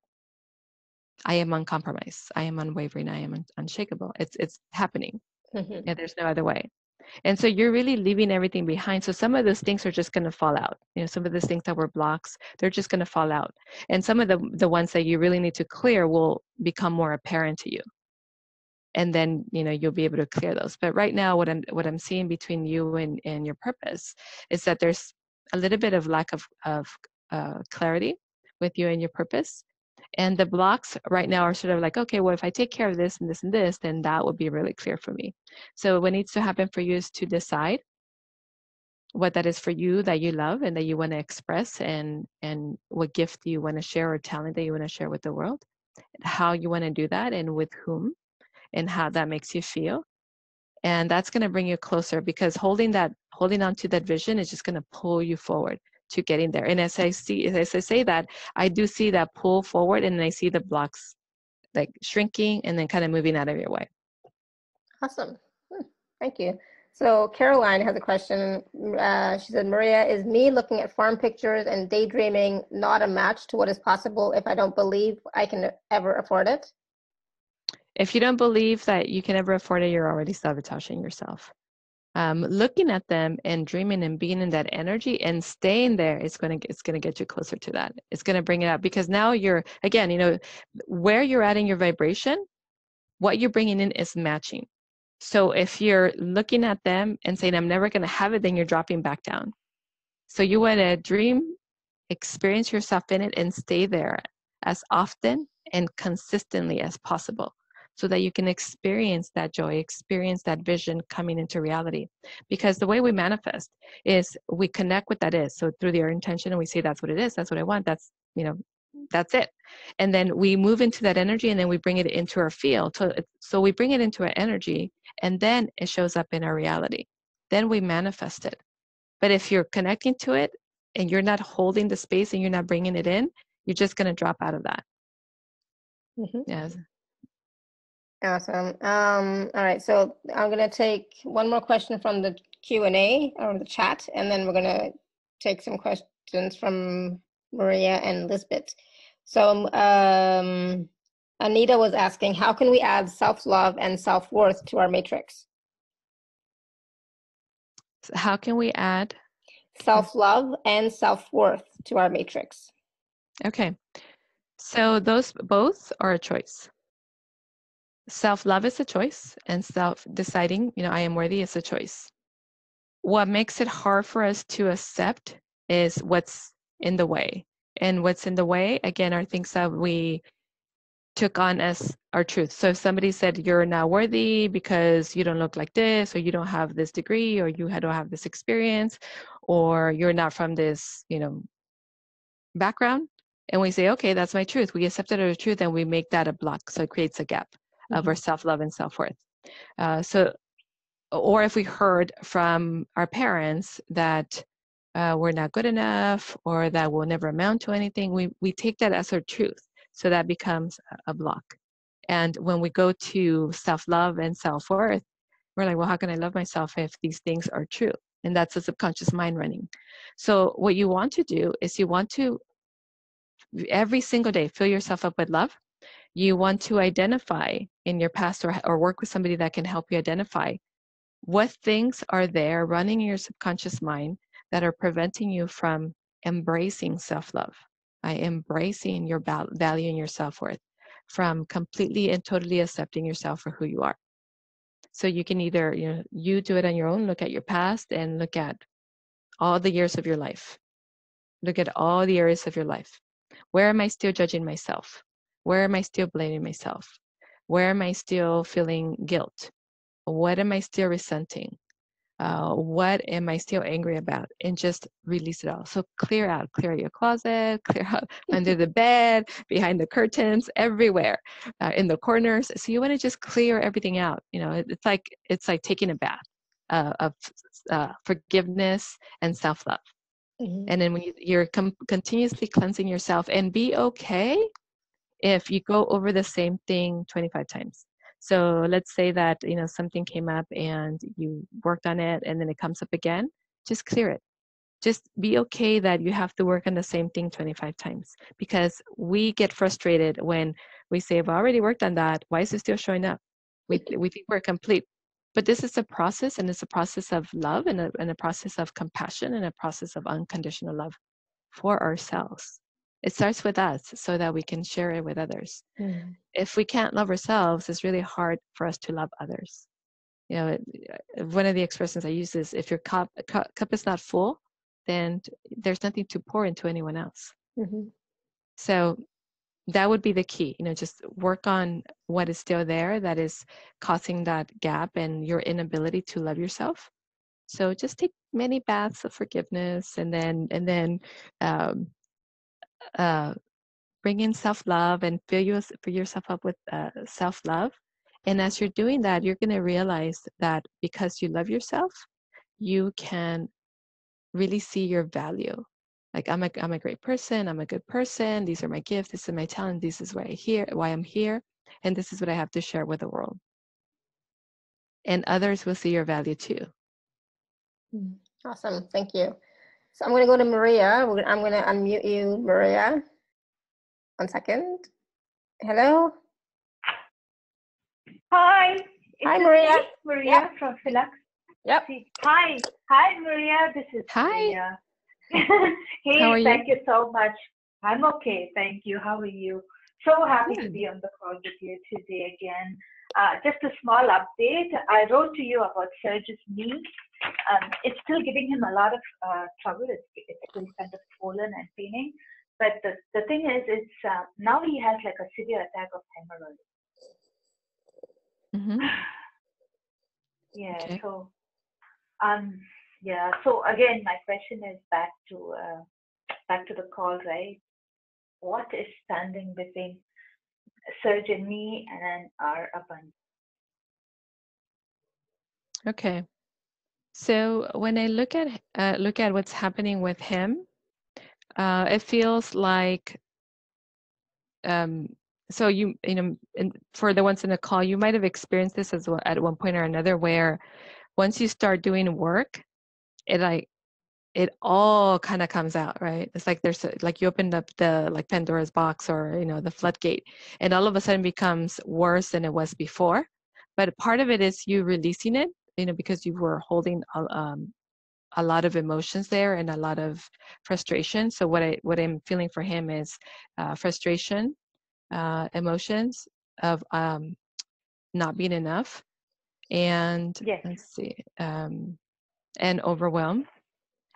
I am uncompromised. I am unwavering. I am unshakable. It's happening. Yeah, there's no other way. And so you're really leaving everything behind. So some of those things are just going to fall out. Some of those things that were blocks, they're just going to fall out. And some of the ones that you really need to clear will become more apparent to you. And then, you'll be able to clear those. But right now, what I'm seeing between you and your purpose is that there's a little bit of lack of clarity with you and your purpose. And the blocks right now are sort of like, okay, well, if I take care of this and this and this, then that would be really clear for me. So what needs to happen for you is to decide what that is for you that you love and that you want to express, and what gift you want to share or talent that you want to share with the world, how you want to do that and with whom, and how that makes you feel. And that's going to bring you closer, because holding on to that vision is just going to pull you forward to getting there. And as I say that, I do see that pull forward, and I see the blocks like shrinking and then kind of moving out of your way. Awesome. Thank you. So Caroline has a question. She said, Maria, is me looking at farm pictures and daydreaming not a match to what is possible if I don't believe I can ever afford it? If you don't believe that you can ever afford it, you're already sabotaging yourself. Looking at them and dreaming and being in that energy and staying there is going to get you closer to that. It's going to bring it out, because now you're, again, where you're at in your vibration, what you're bringing in is matching. So if you're looking at them and saying, I'm never going to have it, then you're dropping back down. So you want to dream, experience yourself in it, and stay there as often and consistently as possible, so that you can experience that joy, experience that vision coming into reality. Because the way we manifest is we connect what that is. So through our intention, and we say, that's what it is, that's what I want, that's it. And then we move into that energy, and then we bring it into our field. So we bring it into our energy, and then it shows up in our reality. Then we manifest it. But if you're connecting to it and you're not holding the space and you're not bringing it in, you're just going to drop out of that. Mm-hmm. Yes. Awesome. All right, so I'm gonna take one more question from the Q&A or the chat, and then we're gonna take some questions from Maria and Lisbeth. So Anita was asking, how can we add self-love and self-worth to our matrix? So how can we add Self-love and self-worth to our matrix? Okay. So those both are a choice. Self-love is a choice, and self-deciding, I am worthy is a choice. What makes it hard for us to accept is what's in the way. And what's in the way, again, are things that we took on as our truth. So if somebody said you're not worthy because you don't look like this, or you don't have this degree, or you don't have this experience, or you're not from this, background, and we say, okay, that's my truth. We accept it as a truth, and we make that a block. So it creates a gap of our self-love and self-worth. Or if we heard from our parents that we're not good enough, or that we'll never amount to anything, we take that as our truth. So that becomes a block. And when we go to self-love and self-worth, we're like, well, how can I love myself if these things are true? And that's the subconscious mind running. So what you want to do is you want to, every single day, fill yourself up with love. You want to identify in your past, or work with somebody that can help you identify what things are there running in your subconscious mind that are preventing you from embracing self-love, embracing your value and your self-worth, from completely and totally accepting yourself for who you are. So you can either, you do it on your own, look at your past and look at all the years of your life. Look at all the areas of your life. Where am I still judging myself? Where am I still blaming myself? Where am I still feeling guilt? What am I still resenting? What am I still angry about? And just release it all. So clear your closet, clear out under the bed, behind the curtains, everywhere, in the corners. So you want to just clear everything out. It's like taking a bath of forgiveness and self-love. And then when you're continuously cleansing yourself, and be okay if you go over the same thing 25 times. So let's say that, something came up and you worked on it, and then it comes up again, just clear it. Just be okay that you have to work on the same thing 25 times, because we get frustrated when we say, I've already worked on that. Why is it still showing up? We think we're complete. But this is a process, and it's a process of love, and a process of compassion, and a process of unconditional love for ourselves. It starts with us so that we can share it with others. If we can't love ourselves, it's really hard for us to love others. One of the expressions I use is, if your cup is not full, then there's nothing to pour into anyone else. So that would be the key. Just work on what is still there that is causing that gap and your inability to love yourself. So just take many baths of forgiveness, and then bring in self-love, and fill yourself up with self-love. And as you're doing that, you're going to realize that because you love yourself, you can really see your value. Like, I'm a great person. I'm a good person. These are my gifts. This is my talent. This is why I'm here. And this is what I have to share with the world. And others will see your value too. Awesome. Thank you. So I'm going to go to Maria. I'm going to unmute you, Maria. 1 second. Hello. Hi. Hi, Maria. Maria from Philax. Yep. Hi, Maria. This is Maria. Hey, how are you? Thank you so much. I'm okay. Thank you. How are you? So happy to be on the call with you today again. Just a small update. I wrote to you about Serge's knee. It's still giving him a lot of trouble. It's still kind of swollen and paining. But the thing is, it's now he has like a severe attack of hemorrhoids. Yeah. Okay. So, yeah. So again, my question is back to the call, right? what is standing between surge in me and our abundance. Okay. So when I look at what's happening with him, it feels like so you know, for the ones in the call, you might have experienced this as well at one point or another, where once you start doing work, it all kind of comes out, right? It's like like you opened up the like Pandora's box, or you know, the floodgate, and all of a sudden becomes worse than it was before. But part of it is you releasing it, you know, because you were holding a lot of emotions there and a lot of frustration. So what I'm feeling for him is frustration, emotions of not being enough, and Yes. let's see, and overwhelm.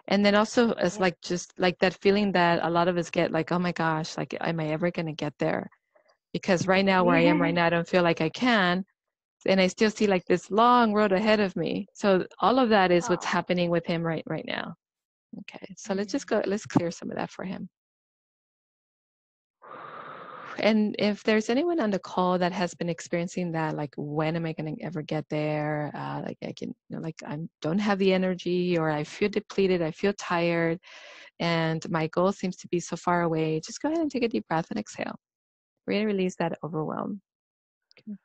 And then also it's Yes. like just like that feeling that a lot of us get, like, oh my gosh, like, am I ever going to get there? Because right now, where I am right now, I don't feel like I can. And I still see like this long road ahead of me. So all of that is what's Oh. happening with him right now. Okay, so let's clear some of that for him. And if there's anyone on the call that has been experiencing that, like, when am I going to ever get there? Like I can, you know, like I don't have the energy, or I feel depleted, I feel tired, and my goal seems to be so far away. Just go ahead and take a deep breath and exhale. Really release that overwhelm. Okay.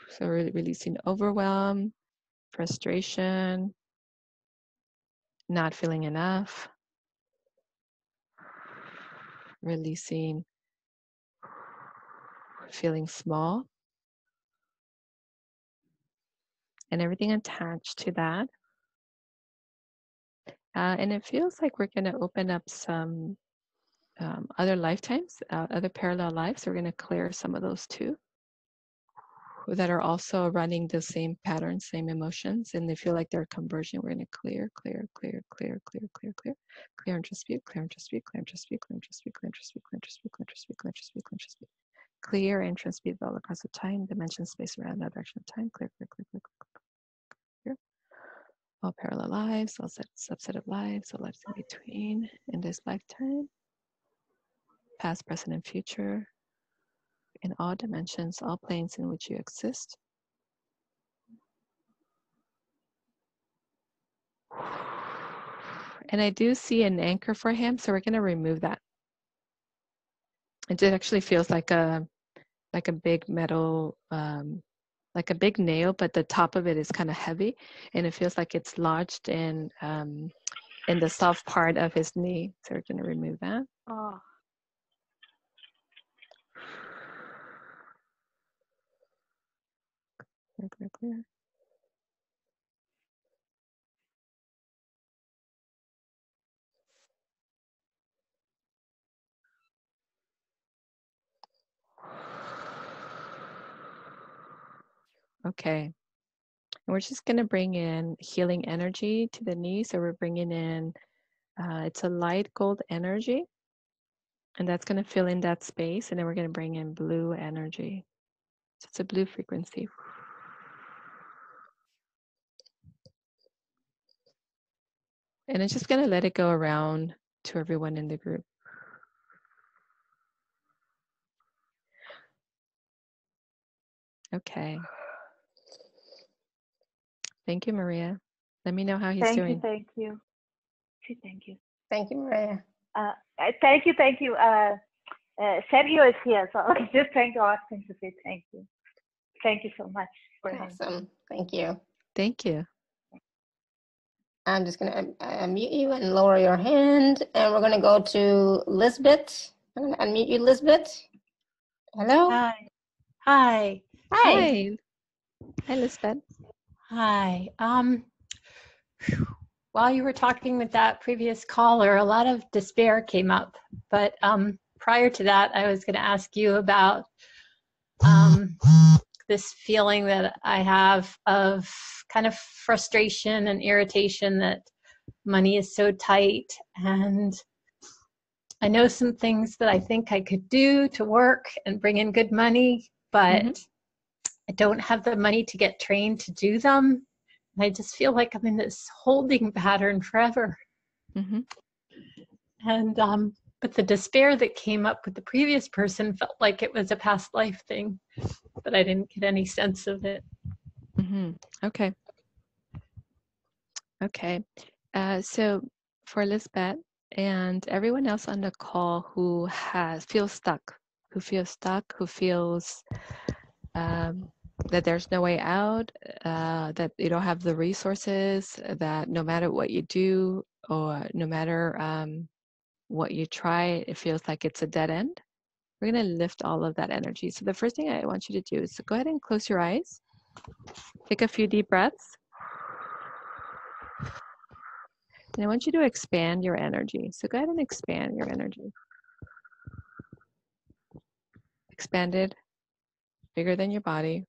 So we're releasing overwhelm, frustration, not feeling enough, releasing feeling small, and everything attached to that. And it feels like we're going to open up some other lifetimes, other parallel lives. We're going to clear some of those too, that are also running the same patterns, same emotions, and they feel like they're conversion. We're going to clear, clear, clear, clear, clear, clear, clear, clear and dispute, clear and dispute, clear and dispute, clear and dispute, clear and dispute, clear and dispute, clear and dispute, clear and dispute, clear and dispute. Clear and transmute all across the time, dimension, space, around that direction of time. Clear, clear, clear, clear, clear, clear. All parallel lives, all subset of lives, all lives in between in this lifetime, past, present, and future, in all dimensions, all planes in which you exist. And I do see an anchor for him, so we're going to remove that. It actually feels like a big metal, like a big nail, but the top of it is kind of heavy, and it feels like it's lodged in the soft part of his knee. So we're going to remove that. Oh. Clear, clear, clear. Okay. And we're just going to bring in healing energy to the knee. So we're bringing in, it's a light gold energy, and that's going to fill in that space. And then we're going to bring in blue energy. So it's a blue frequency. And it's just going to let it go around to everyone in the group. Okay. Thank you, Maria. Let me know how he's doing. Thank you. Thank you. Thank you, Maria. Thank you. Sergio is here, so I was just trying to ask him to say thank you. Thank you so much for him. Awesome. Thank you. Thank you. I'm just going to unmute you and lower your hand, and we're going to go to Lisbeth. I'm going to unmute you, Lisbeth. Hello. Hi. Hi. Hi. Hi, Lisbeth. Hi. While you were talking with that previous caller, a lot of despair came up. But prior to that, I was going to ask you about this feeling that I have of kind of frustration and irritation that money is so tight. And I know some things that I think I could do to work and bring in good money, but I don't have the money to get trained to do them. And I just feel like I'm in this holding pattern forever. Mm-hmm. And but the despair that came up with the previous person felt like it was a past life thing, but I didn't get any sense of it. Mm-hmm. Okay. Okay. So for Lisbeth and everyone else on the call who feels stuck, who feels that there's no way out, that you don't have the resources, that no matter what you do or no matter what you try, it feels like it's a dead end. We're going to lift all of that energy. So the first thing I want you to do is to go ahead and close your eyes. Take a few deep breaths. And I want you to expand your energy. So go ahead and expand your energy. Expanded, bigger than your body.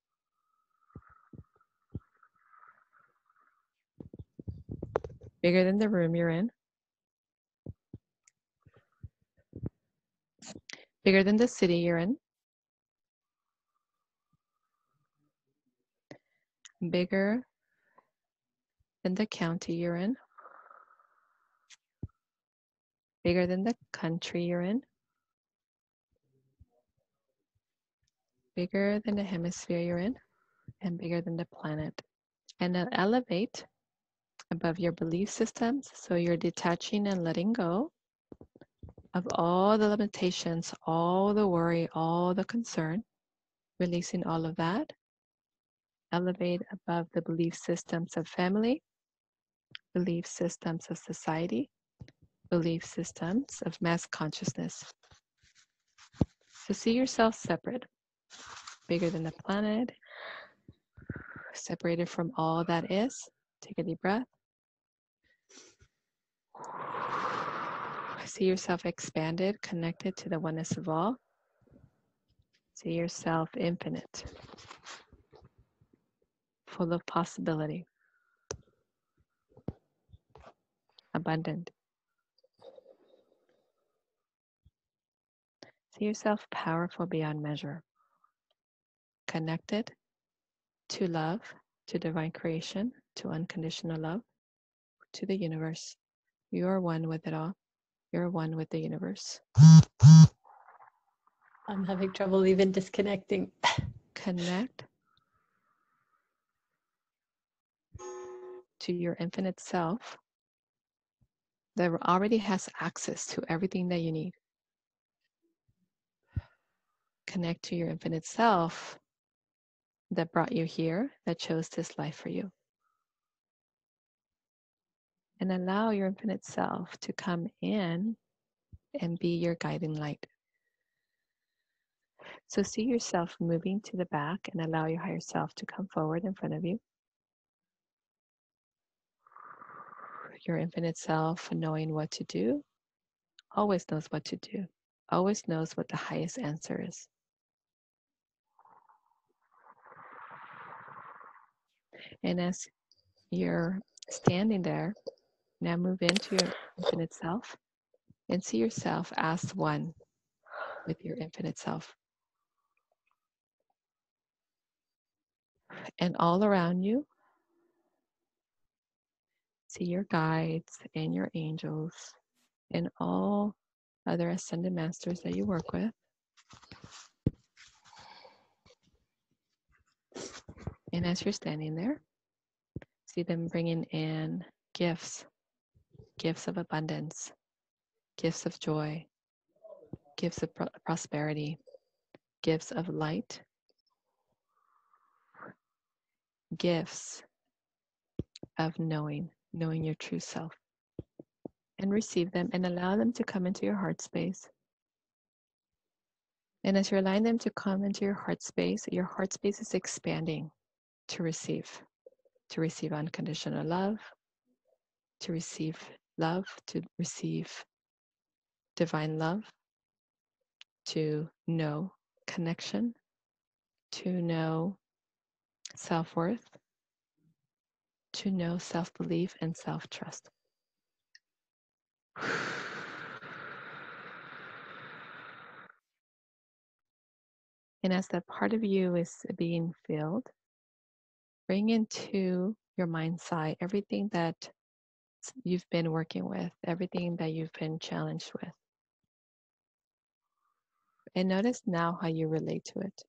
Bigger than the room you're in. Bigger than the city you're in. Bigger than the county you're in. Bigger than the country you're in. Bigger than the hemisphere you're in. And bigger than the planet. And then elevate above your belief systems. So you're detaching and letting go of all the limitations, all the worry, all the concern, releasing all of that. Elevate above the belief systems of family, belief systems of society, belief systems of mass consciousness. So see yourself separate, bigger than the planet, separated from all that is. Take a deep breath. See yourself expanded, connected to the oneness of all. See yourself infinite, full of possibility, abundant. See yourself powerful beyond measure, connected to love, to divine creation, to unconditional love, to the universe. You are one with it all. You're one with the universe. I'm having trouble even disconnecting. Connect to your infinite self that already has access to everything that you need. Connect to your infinite self that brought you here, that chose this life for you. And allow your infinite self to come in and be your guiding light. So see yourself moving to the back and allow your higher self to come forward in front of you. Your infinite self, knowing what to do, always knows what to do, always knows what the highest answer is. And as you're standing there, now move into your infinite self and see yourself as one with your infinite self. And all around you, see your guides and your angels and all other ascended masters that you work with. And as you're standing there, see them bringing in gifts, gifts of abundance, gifts of joy, gifts of prosperity, gifts of light, gifts of knowing your true self. And receive them and allow them to come into your heart space. And as you're allowing them to come into your heart space is expanding to receive unconditional love, to receive love, to receive divine love, to know connection, to know self-worth, to know self-belief and self-trust. And as that part of you is being filled, bring into your mind's eye everything that you've been working with, everything that you've been challenged with. And notice now how you relate to it.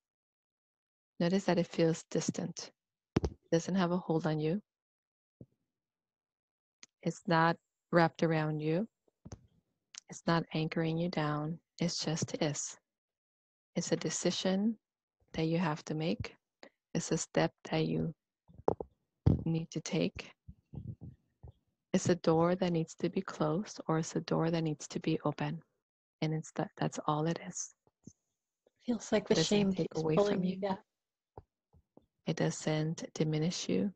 Notice that it feels distant. It doesn't have a hold on you. It's not wrapped around you. It's not anchoring you down. It's just is. It's a decision that you have to make. It's a step that you need to take. It's a door that needs to be closed, or it's a door that needs to be open. And it's that's all it is. Feels like the shame take keeps away pulling from me you. down. It doesn't diminish you.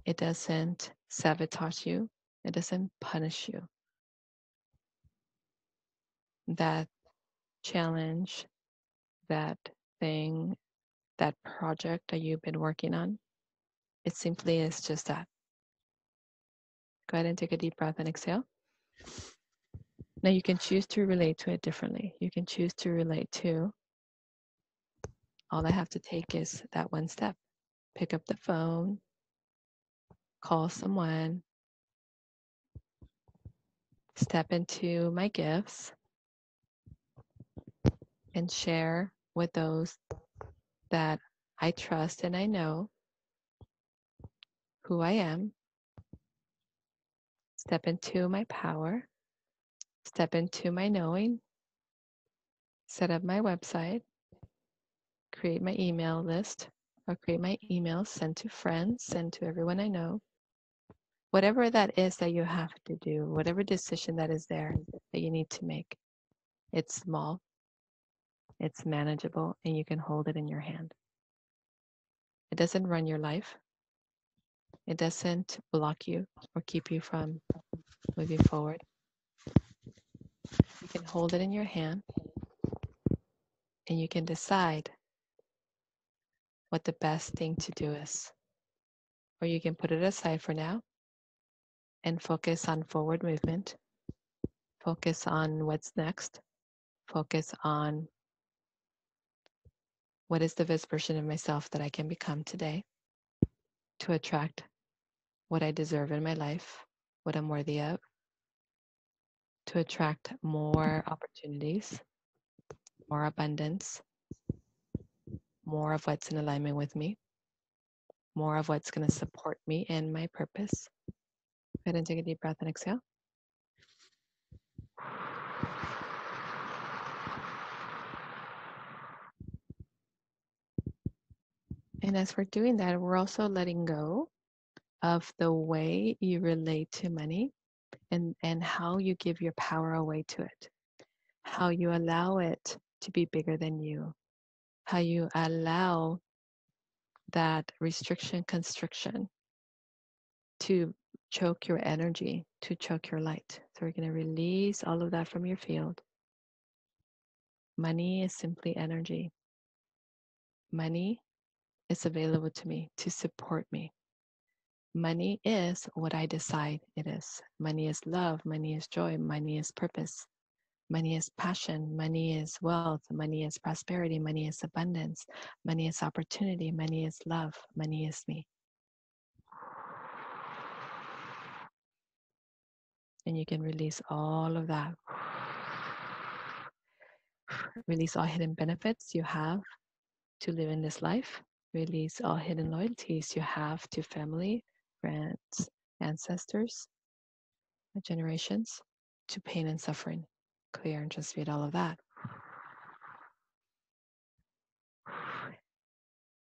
It doesn't sabotage you. It doesn't punish you. That challenge, that thing, that project that you've been working on, it simply is just that. Go ahead and take a deep breath and exhale. Now you can choose to relate to it differently. You can choose to relate to, all I have to take is that one step. Pick up the phone, call someone, step into my gifts, and share with those that I trust and I know who I am. Step into my power, step into my knowing, set up my website, create my email list, or create my emails, send to friends, send to everyone I know. Whatever that is that you have to do, whatever decision that is there that you need to make, it's small, it's manageable, and you can hold it in your hand. It doesn't run your life. It doesn't block you or keep you from moving forward. You can hold it in your hand and you can decide what the best thing to do is. Or you can put it aside for now and focus on forward movement, focus on what's next, focus on what is the best version of myself that I can become today to attract what I deserve in my life, what I'm worthy of, to attract more opportunities, more abundance, more of what's in alignment with me, more of what's going to support me and my purpose. Go ahead and take a deep breath and exhale. And as we're doing that, we're also letting go of the way you relate to money and how you give your power away to it, how you allow it to be bigger than you, how you allow that restriction, constriction to choke your energy, to choke your light. So we're going to release all of that from your field. Money is simply energy. Money is available to me to support me. Money is what I decide it is. Money is love. Money is joy. Money is purpose. Money is passion. Money is wealth. Money is prosperity. Money is abundance. Money is opportunity. Money is love. Money is me. And you can release all of that. Release all hidden benefits you have to live in this life. Release all hidden loyalties you have to family, friends, ancestors, generations, to pain and suffering. Clear and transmute all of that.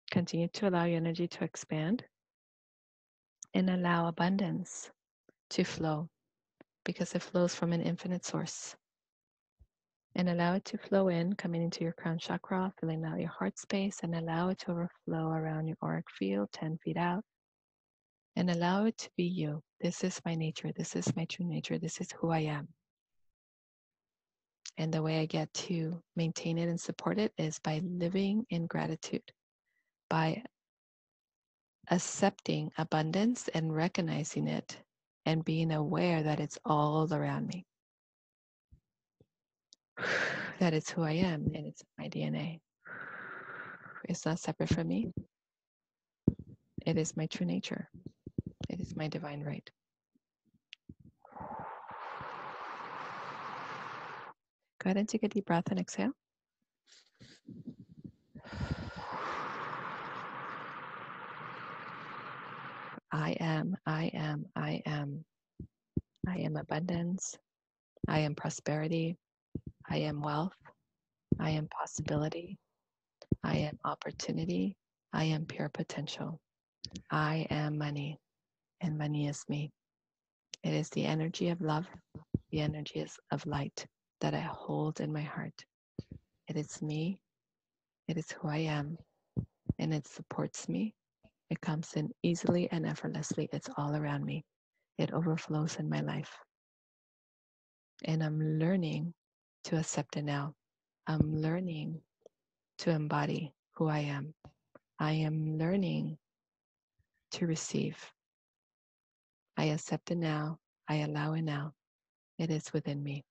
Continue to allow your energy to expand and allow abundance to flow, because it flows from an infinite source. And allow it to flow in, coming into your crown chakra, filling out your heart space, and allow it to overflow around your auric field, 10 feet out. And allow it to be you. This is my nature. This is my true nature. This is who I am. And the way I get to maintain it and support it is by living in gratitude, by accepting abundance and recognizing it and being aware that it's all around me. That it's who I am and it's my DNA. It's not separate from me. It is my true nature. It is my divine right. Go ahead and take a deep breath and exhale. I am, I am, I am. I am abundance. I am prosperity. I am wealth. I am possibility. I am opportunity. I am pure potential. I am money, and money is me. It is the energy of love, the energy of light that I hold in my heart. It is me. It is who I am, and it supports me. It comes in easily and effortlessly. It's all around me. It overflows in my life. And I'm learning to accept it now. I'm learning to embody who I am. I am learning to receive. I accept it now. I allow it now. It is within me.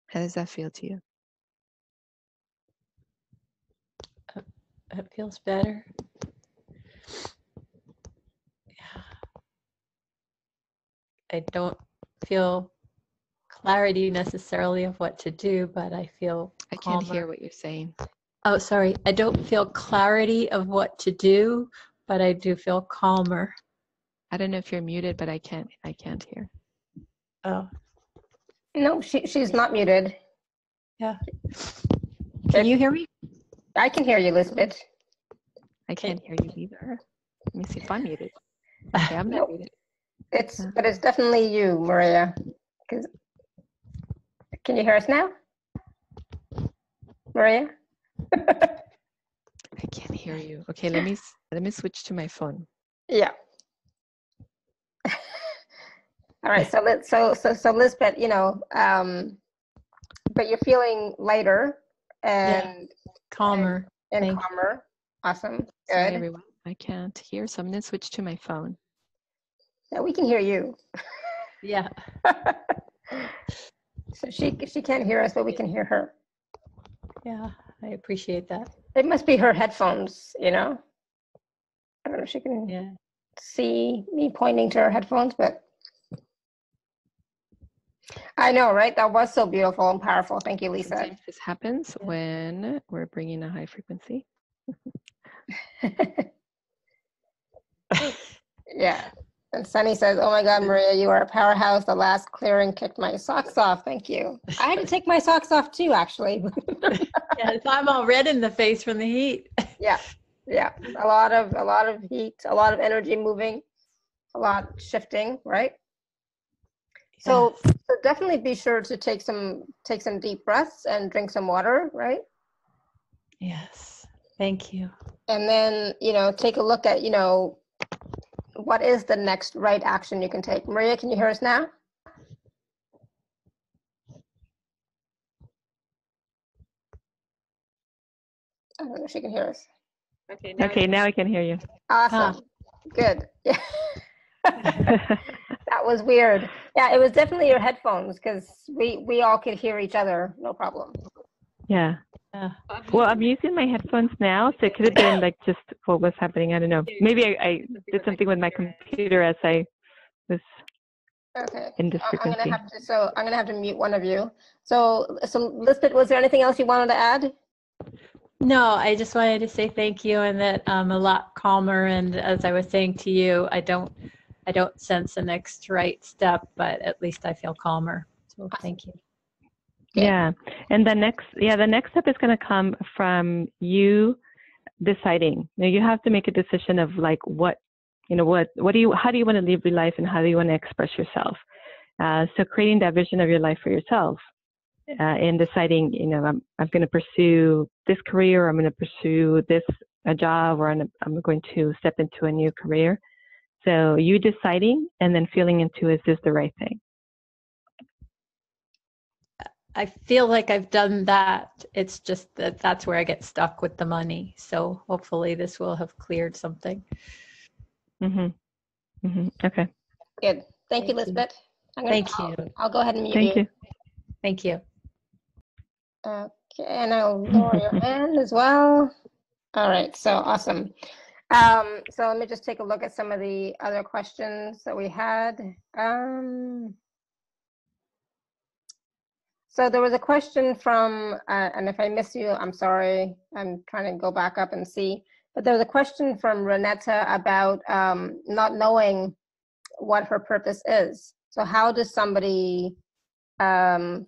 How does that feel to you? It feels better. Yeah. I don't feel clarity necessarily of what to do, but I feel I calmer. can't hear what you're saying. Oh, sorry. I don't feel clarity of what to do, but I do feel calmer. I don't know if you're muted, but I can't hear. Oh, No, she's not muted. yeah. Can you hear me? I can hear you, Elizabeth. I can't hear you either. Let me see if I'm muted. Okay, I'm not muted. But it's definitely you, Maria. Can you hear us now, Maria? I can't hear you. Okay, let me switch to my phone. Yeah. All right. So Lisbeth, but you're feeling lighter and calmer and calmer. Awesome. Sorry, Good. everyone. I can't hear, so I'm going to switch to my phone. Yeah, we can hear you. Yeah. So she can't hear us, but we can hear her. Yeah, I appreciate that. It must be her headphones, I don't know if she can see me pointing to her headphones, but I know, right? That was so beautiful and powerful. Thank you, Lisa. Sometimes this happens when we're bringing a high frequency. Yeah. And Sunny says, "Oh my God, Maria, you are a powerhouse. The last clearing kicked my socks off. Thank you." I had to take my socks off too, actually. Yeah, I'm all red in the face from the heat. Yeah. A lot of heat, a lot of energy moving, a lot shifting, right? So definitely be sure to take some deep breaths and drink some water, right? Yes. Thank you. And then, take a look at, what is the next right action you can take. Maria, can you hear us now? I don't know if she can hear us. Okay, now I can hear you. Awesome. Good. Yeah. That was weird. Yeah, it was definitely your headphones because we all could hear each other, no problem. Yeah. Well, I'm using my headphones now, so it could have been like just what was happening. I don't know. Maybe I did something with my computer as I was in this frequency. I'm gonna have to mute one of you. So Lisbeth, was there anything else you wanted to add? No, I just wanted to say thank you, and that I'm a lot calmer. And as I was saying to you, I don't sense the next right step, but at least I feel calmer. So thank you. Yeah, and the next step is going to come from you deciding. Now you have to make a decision of like how do you want to live your life and how do you want to express yourself. So creating that vision of your life for yourself, and deciding, I'm going to pursue this career, or I'm going to pursue this a job, or I'm going to step into a new career. So you deciding and then feeling into, is this the right thing? I feel like I've done that. It's just that's where I get stuck with the money. So hopefully this will have cleared something. Okay. Good. Thank you, Lisbeth. Thank you. I'll go ahead and mute you. Thank you. Thank you. Okay, and I'll lower your hand as well. All right, so awesome. So let me just take a look at some of the other questions that we had. So there was a question from, and if I miss you, I'm sorry. I'm trying to go back up and see. But there was a question from Renetta about not knowing what her purpose is. So how does somebody find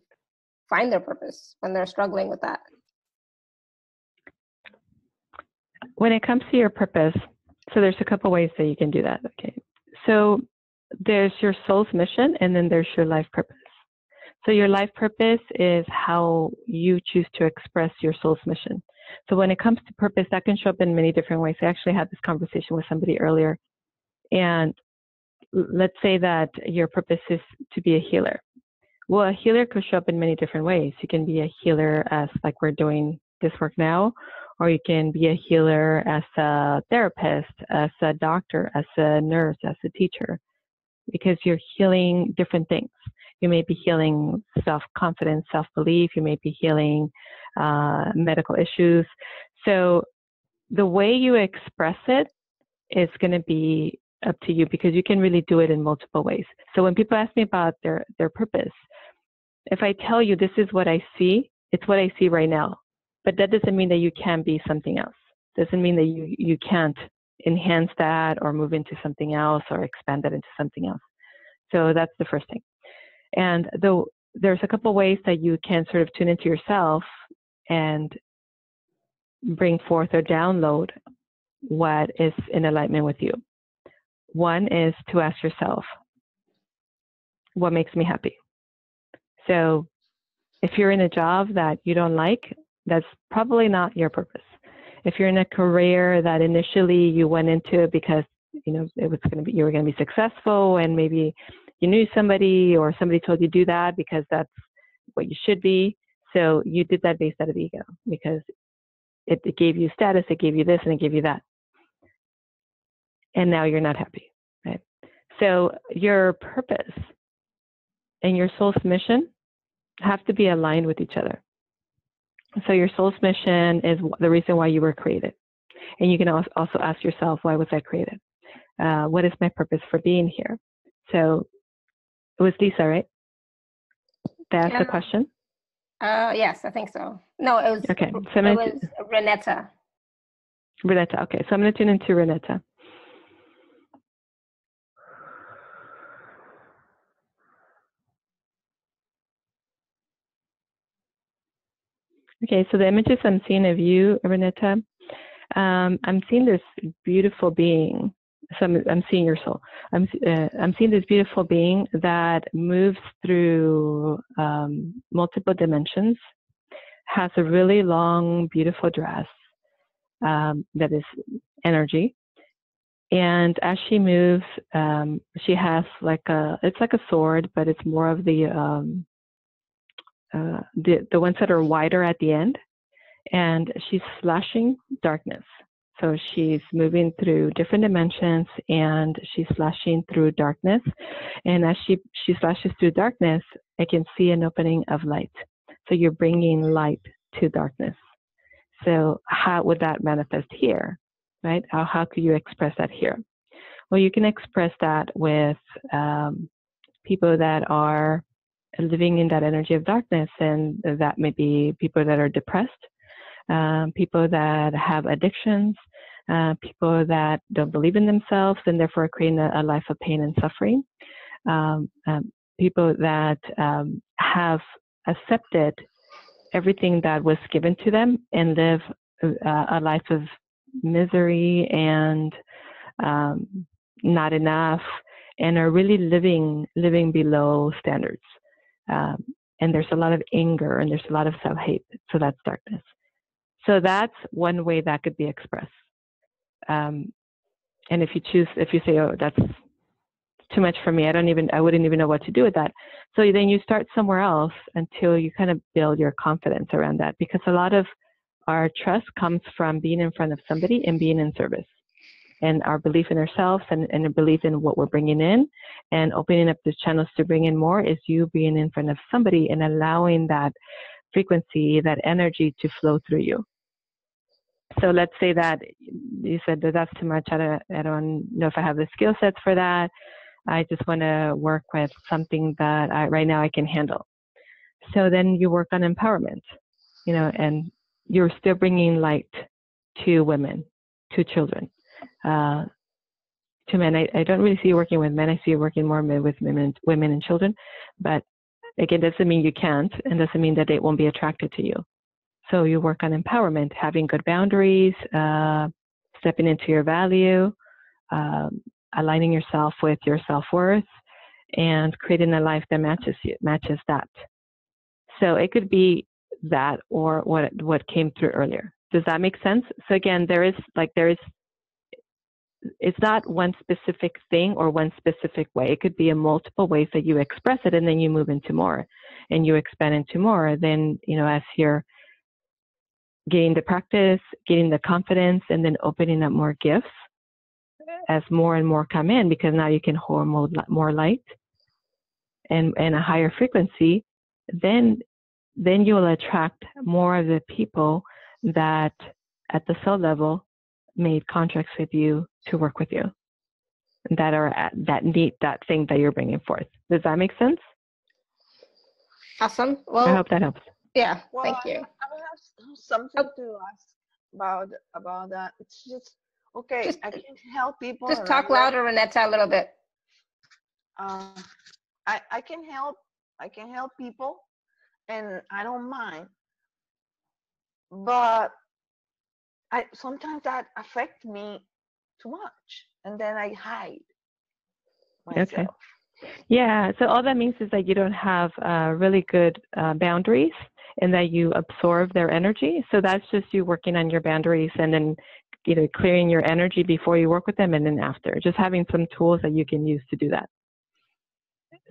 their purpose when they're struggling with that? When it comes to your purpose, so there's a couple ways that you can do that. Okay, so there's your soul's mission, and then there's your life purpose. So your life purpose is how you choose to express your soul's mission. So when it comes to purpose, that can show up in many different ways. I actually had this conversation with somebody earlier, and let's say that your purpose is to be a healer. Well, a healer could show up in many different ways. You can be a healer as like we're doing this work now, or you can be a healer as a therapist, as a doctor, as a nurse, as a teacher, because you're healing different things. You may be healing self-confidence, self-belief. You may be healing medical issues. So the way you express it is going to be up to you, because you can really do it in multiple ways. So when people ask me about their purpose, if I tell you this is what I see, it's what I see right now. But that doesn't mean that you can be something else. Doesn't mean that you can't enhance that or move into something else or expand that into something else. So that's the first thing. And though there's a couple ways that you can sort of tune into yourself and bring forth or download what is in alignment with you. One is to ask yourself, what makes me happy? So if you're in a job that you don't like, that's probably not your purpose. If you're in a career that initially you went into because you know it was going to be, you were going to be successful, and maybe you knew somebody or somebody told you to do that because that's what you should be, so you did that based out of ego because it gave you status, it gave you this, and it gave you that, and now you're not happy, right? So your purpose and your soul's mission have to be aligned with each other. So your soul's mission is the reason why you were created. And you can also ask yourself, why was I created? What is my purpose for being here? So it was Lisa, right? That's the question? Yes, I think so. No, it was, okay. So it was Renetta. Renetta, okay. So I'm going to tune into Renetta. Okay, so the images I'm seeing of you, Renetta, I'm seeing this beautiful being. So I'm seeing your soul. I'm seeing this beautiful being that moves through multiple dimensions, has a really long, beautiful dress that is energy. And as she moves, she has it's like a sword, but it's more of the ones that are wider at the end. And she's slashing darkness. So she's moving through different dimensions, and she's slashing through darkness. And as she slashes through darkness, I can see an opening of light. So you're bringing light to darkness. So how would that manifest here, right? How could you express that here? Well, you can express that with people that are living in that energy of darkness, and that may be people that are depressed, people that have addictions, people that don't believe in themselves and therefore creating a life of pain and suffering, people that have accepted everything that was given to them and live a life of misery and not enough, and are really living below standards. And there's a lot of anger and there's a lot of self-hate. So that's darkness. So that's one way that could be expressed. And if you say, oh, that's too much for me, I wouldn't even know what to do with that. So then you start somewhere else until you kind of build your confidence around that, because a lot of our trust comes from being in front of somebody and being in service. And our belief in ourselves and a belief in what we're bringing in and opening up the channels to bring in more is you being in front of somebody and allowing that frequency, that energy to flow through you. So let's say that you said that that's too much. I don't know if I have the skill sets for that. I just want to work with something that right now I can handle. So then you work on empowerment, and you're still bringing light to women, to children, to men. I don't really see you working with men. I see you working more with women and children. But again, doesn't mean you can't, and doesn't mean that they won't be attracted to you. So you work on empowerment, having good boundaries, stepping into your value, aligning yourself with your self-worth, and creating a life that matches that. So it could be that or what came through earlier. Does that make sense? So again, it's not one specific thing or one specific way. It could be in multiple ways that you express it, and then you move into more, and you expand into more. Then, as you're getting the practice, getting the confidence, and then opening up more gifts as more and more come in, because now you can hold more light and a higher frequency, then you will attract more of the people that at the soul level made contracts with you to work with you, that are that need that thing that you're bringing forth. Does that make sense? Awesome. Well, I hope that helps. Yeah, Well, thank you. I have something to ask about that. It's just okay. I can help people. Just talk louder, Renetta, a little bit. I can help people, and I don't mind. But sometimes that affects me too much, and then I hide myself. Okay. Yeah. So all that means is that you don't have really good boundaries, and that you absorb their energy. So that's just you working on your boundaries, and then clearing your energy before you work with them, and then after, just having some tools that you can use to do that.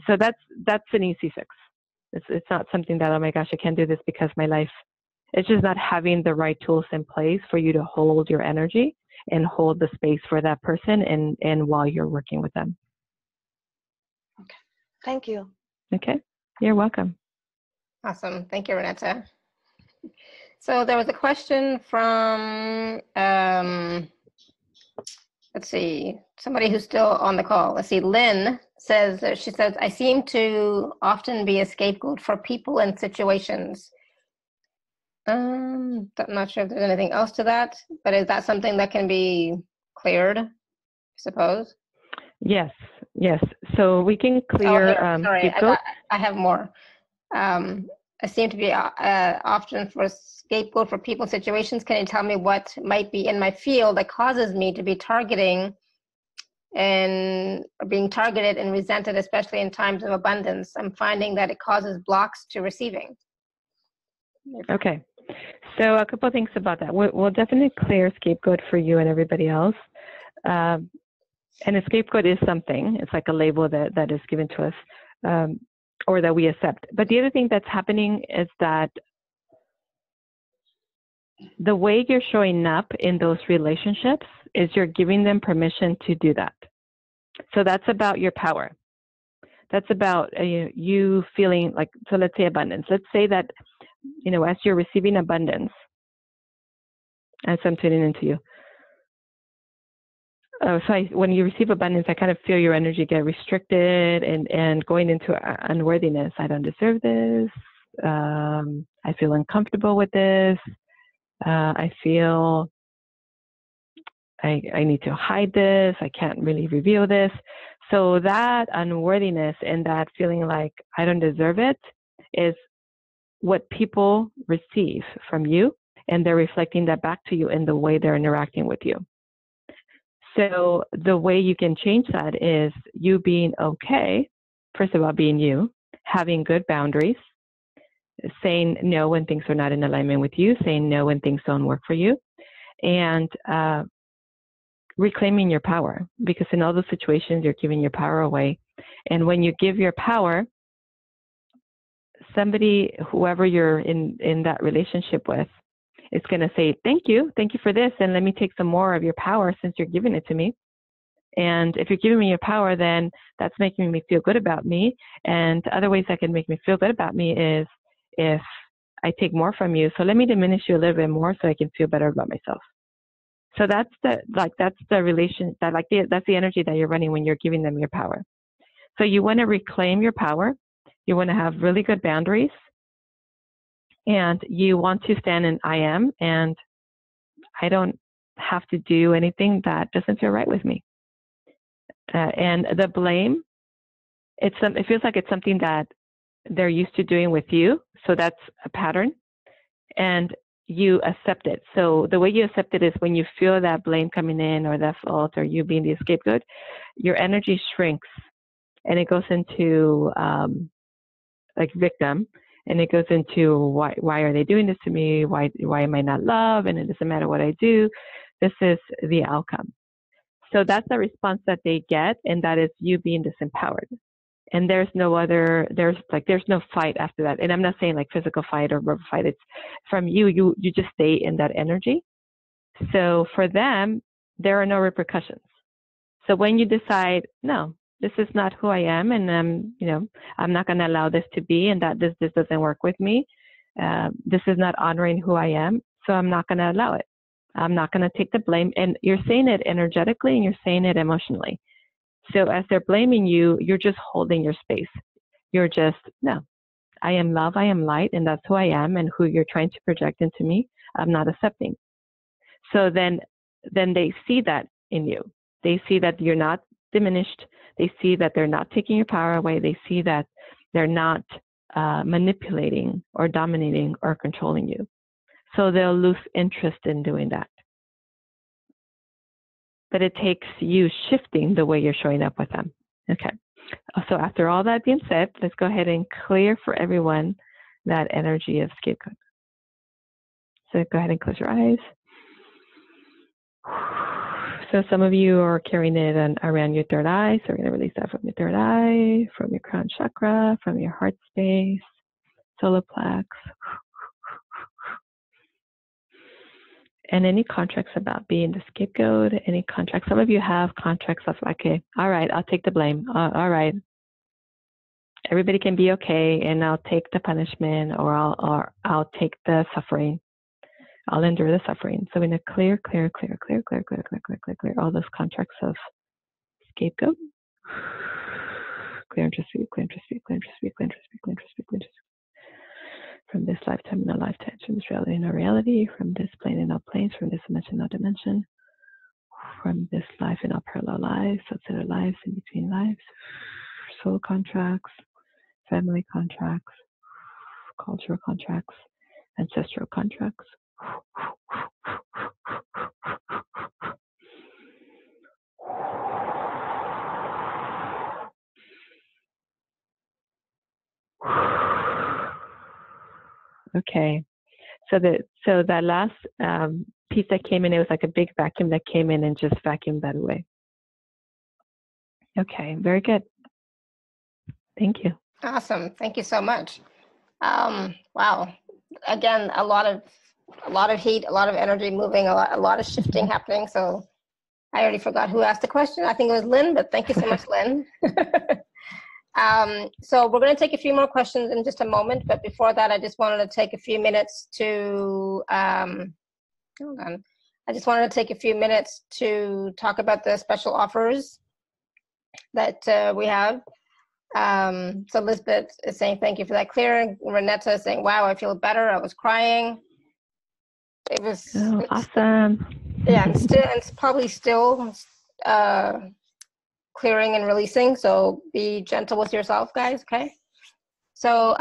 So that's an easy fix. It's not something that, oh my gosh, I can't do this because my life. It's just not having the right tools in place for you to hold your energy and hold the space for that person, and while you're working with them. Okay. Thank you. Okay. You're welcome. Awesome. Thank you, Renetta. So there was a question from, let's see, somebody who's still on the call. Let's see, Lynn says, she says, I seem to often be a scapegoat for people and situations. I'm not sure if there's anything else to that, but is that something that can be cleared, I suppose? Yes. So we can clear. Sorry, I have more. I seem to be often for scapegoat for people and situations. Can you tell me what might be in my field that causes me to be targeting and being targeted and resented, especially in times of abundance? I'm finding that it causes blocks to receiving. Okay. So a couple of things about that. We'll definitely clear scapegoat for you and everybody else. And a scapegoat is something. It's like a label that is given to us, or that we accept. But the other thing that's happening is that the way you're showing up in those relationships is you're giving them permission to do that. So that's about your power. That's about you feeling like, so let's say abundance. Let's say that, as you're receiving abundance, as I'm tuning into you. When you receive abundance, I kind of feel your energy get restricted and going into unworthiness. I don't deserve this. I feel uncomfortable with this. I feel I need to hide this. I can't really reveal this. So that unworthiness and that feeling like I don't deserve it is what people receive from you, and they're reflecting that back to you in the way they're interacting with you. So the way you can change that is you being okay, first of all, being you, having good boundaries, saying no when things are not in alignment with you, saying no when things don't work for you, and reclaiming your power, because in all those situations, you're giving your power away. And when you give your power, somebody, whoever you're in that relationship with, is going to say, thank you for this, and let me take some more of your power since you're giving it to me. And if you're giving me your power, then that's making me feel good about me. And other ways that can make me feel good about me is if I take more from you. So let me diminish you a little bit more so I can feel better about myself. So that's the relation that's the energy that you're running when you're giving them your power. So you want to reclaim your power. You want to have really good boundaries, and you want to stand in I am, and I don't have to do anything that doesn't feel right with me. And the blame, it feels like it's something that they're used to doing with you. So that's a pattern, and you accept it. So the way you accept it is when you feel that blame coming in or that fault or you being the scapegoat, your energy shrinks and it goes into like victim, and it goes into why are they doing this to me? Why am I not loved? And it doesn't matter what I do. This is the outcome. So that's the response that they get, and that is you being disempowered. And there's no fight after that. And I'm not saying like physical fight or verbal fight. It's from you just stay in that energy. So for them, there are no repercussions. So when you decide, no, this is not who I am, and I'm not going to allow this to be, and that this doesn't work with me. This is not honoring who I am, so I'm not going to allow it. I'm not going to take the blame. And you're saying it energetically, and you're saying it emotionally. So as they're blaming you, you're just holding your space. You're just, no, I am love, I am light, and that's who I am, and who you're trying to project into me, I'm not accepting. So then they see that in you. They see that you're not diminished. They see that they're not taking your power away. They see that they're not manipulating or dominating or controlling you. So they'll lose interest in doing that. But it takes you shifting the way you're showing up with them. Okay. So after all that being said, let's go ahead and clear for everyone that energy of scapegoat. So go ahead and close your eyes. So some of you are carrying it around your third eye. So we're going to release that from your third eye, from your crown chakra, from your heart space, solar plex. And any contracts about being the scapegoat, any contracts. Some of you have contracts of, okay, all right, I'll take the blame. All right. Everybody can be okay, and I'll take the punishment, or I'll take the suffering. I'll endure the suffering. So we're going to clear all those contracts of scapegoat. Clear and just speak, clear and just speak, clear and just speak, clear and just speak, clear and just speak, clear and just speak. From this lifetime and no lifetime, from this reality and no reality, from this plane and no planes, from this dimension no dimension, from this life and all parallel lives, outside of lives, in between lives, soul contracts, family contracts, cultural contracts, ancestral contracts. Okay, so that last piece that came in, it was like a big vacuum that came in and just vacuumed that away. Okay, very good. Thank you. Awesome. Thank you so much. Wow. Again, a lot of heat, a lot of energy moving, a lot of shifting happening. So I already forgot who asked the question. I think it was Lynn, but thank you so much, Lynn. So we're going to take a few more questions in just a moment. But before that, I just wanted to take a few minutes to, hold on. I just wanted to take a few minutes to talk about the special offers that we have. So Elizabeth is saying, thank you for that clearing. Renetta is saying, wow, I feel better. I was crying. It was awesome. Yeah, and it's probably still clearing and releasing. So be gentle with yourself, guys. Okay. So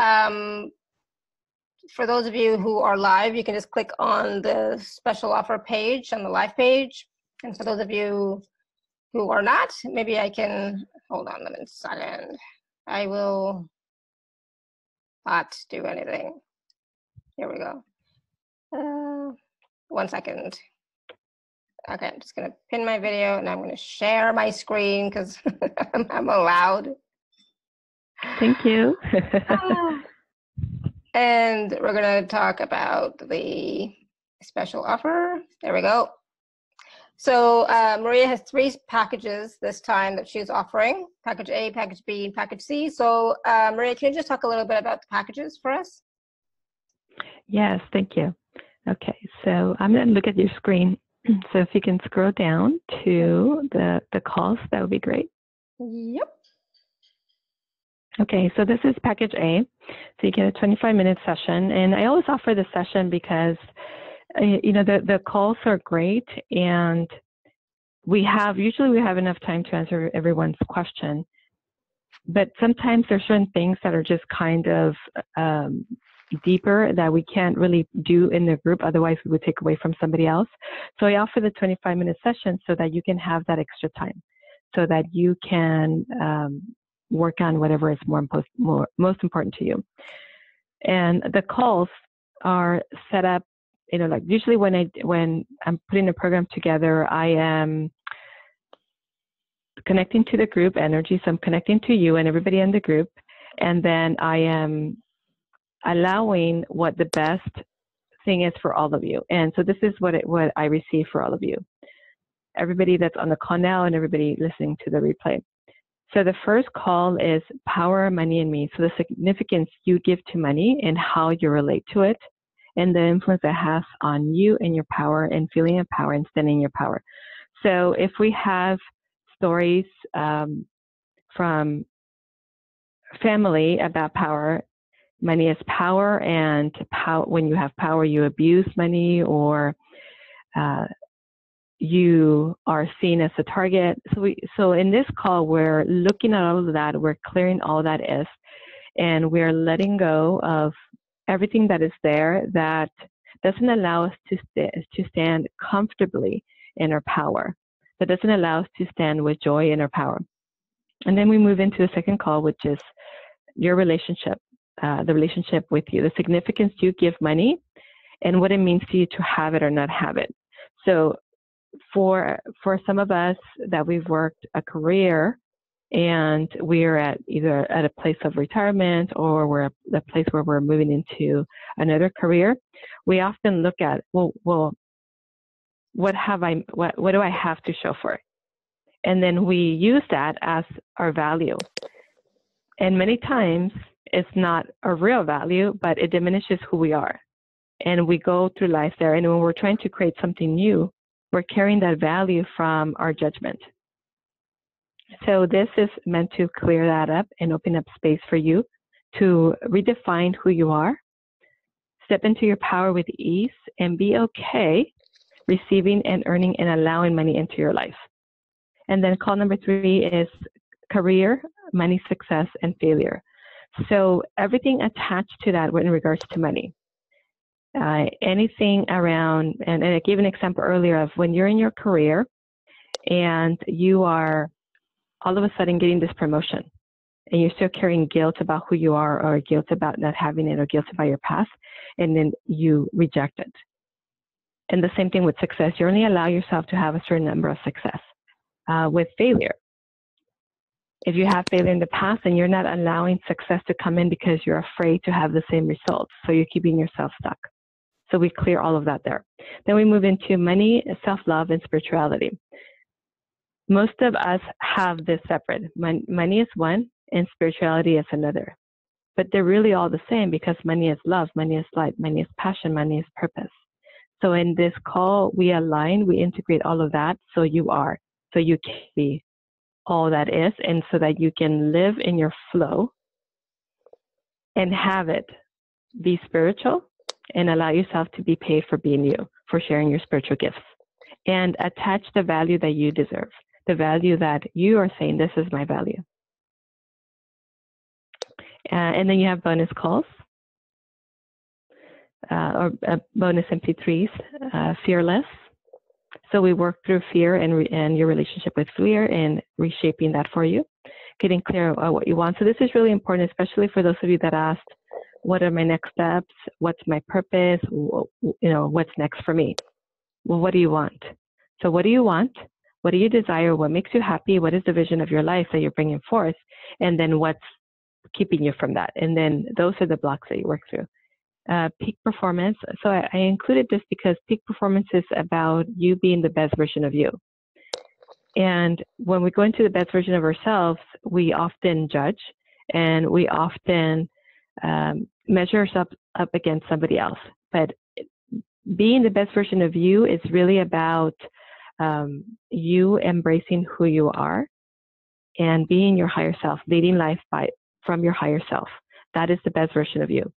for those of you who are live, you can just click on the special offer page on the live page. And for those of you who are not, maybe I can hold on a second. I will not do anything. Here we go. 1 second. Okay, I'm just gonna pin my video and I'm gonna share my screen because I'm allowed. Thank you. And we're gonna talk about the special offer. There we go. So Maria has 3 packages this time that she's offering: package A, package B, and package C. So Maria, can you just talk a little bit about the packages for us? Yes, thank you. Okay, so I'm going to look at your screen. So if you can scroll down to the calls, that would be great. Yep. Okay, so this is package A. So you get a 25-minute session, and I always offer the session because the calls are great, and usually we have enough time to answer everyone's question. But sometimes there's certain things that are just kind of deeper that we can't really do in the group. Otherwise, we would take away from somebody else. So I offer the 25-minute session so that you can have that extra time, so that you can work on whatever is most important to you. And the calls are set up, like usually when I'm putting a program together, I am connecting to the group energy. So I'm connecting to you and everybody in the group. And then I am allowing what the best thing is for all of you. And so this is what I receive for all of you. Everybody that's on the call now and everybody listening to the replay. So the first call is power, money, and me. So the significance you give to money and how you relate to it, and the influence it has on you and your power and feeling of power and standing in your power. So if we have stories from family about power, money is power, and when you have power, you abuse money, or you are seen as a target. So in this call, we're looking at all of that, we're clearing all that is, and we're letting go of everything that is there that doesn't allow us to stand comfortably in our power, that doesn't allow us to stand with joy in our power. And then we move into the second call, which is your relationship, the relationship with you, the significance you give money, and what it means to you to have it or not have it. So for some of us that we've worked a career and we're either at a place of retirement or we're at a place where we're moving into another career, we often look at, well, what do I have to show for it? And then we use that as our value. And many times it's not a real value, but it diminishes who we are. And we go through life there. And when we're trying to create something new, we're carrying that value from our judgment. So this is meant to clear that up and open up space for you to redefine who you are, step into your power with ease, and be okay receiving and earning and allowing money into your life. And then call number 3 is career, money, success, and failure. So everything attached to that in regards to money. Anything around, and I gave an example earlier of when you're in your career and you are all of a sudden getting this promotion and you're still carrying guilt about who you are, or guilt about not having it, or guilt about your past, and then you reject it. And the same thing with success. You only allow yourself to have a certain number of success. With failure, if you have failure in the past and you're not allowing success to come in because you're afraid to have the same results, so you're keeping yourself stuck. So we clear all of that there. Then we move into money, self-love, and spirituality. Most of us have this separate. Money is one and spirituality is another. But they're really all the same, because money is love, money is light, money is passion, money is purpose. So in this call, we align, we integrate all of that so you can be all that is, and so that you can live in your flow and have it be spiritual and allow yourself to be paid for being you, for sharing your spiritual gifts, and attach the value that you deserve, the value that you are saying, this is my value. And then you have bonus calls or bonus MP3s, fearless. So we work through fear and your relationship with fear and reshaping that for you, getting clear on what you want. So this is really important, especially for those of you that asked, what are my next steps? What's my purpose? What's next for me? Well, what do you want? So what do you want? What do you desire? What makes you happy? What is the vision of your life that you're bringing forth? And then what's keeping you from that? And then those are the blocks that you work through. Peak performance. So I included this because peak performance is about you being the best version of you. And when we go into the best version of ourselves, we often judge, and we often measure yourself up against somebody else. But being the best version of you is really about you embracing who you are and being your higher self, leading life from your higher self. That is the best version of you.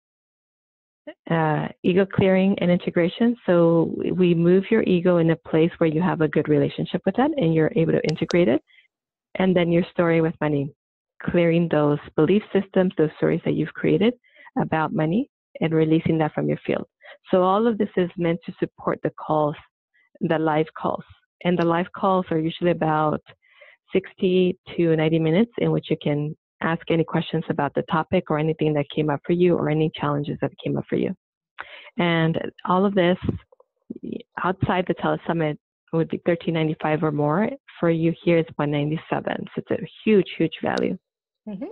Ego clearing and integration. So we move your ego in a place where you have a good relationship with it and you're able to integrate it. And then your story with money, clearing those belief systems, those stories that you've created about money and releasing that from your field. So all of this is meant to support the calls, the live calls. And the live calls are usually about 60 to 90 minutes in which you can ask any questions about the topic or anything that came up for you or any challenges that came up for you. And all of this outside the telesummit would be $13.95 or more. For you here, it's $197. So it's a huge, huge value. Mm-hmm.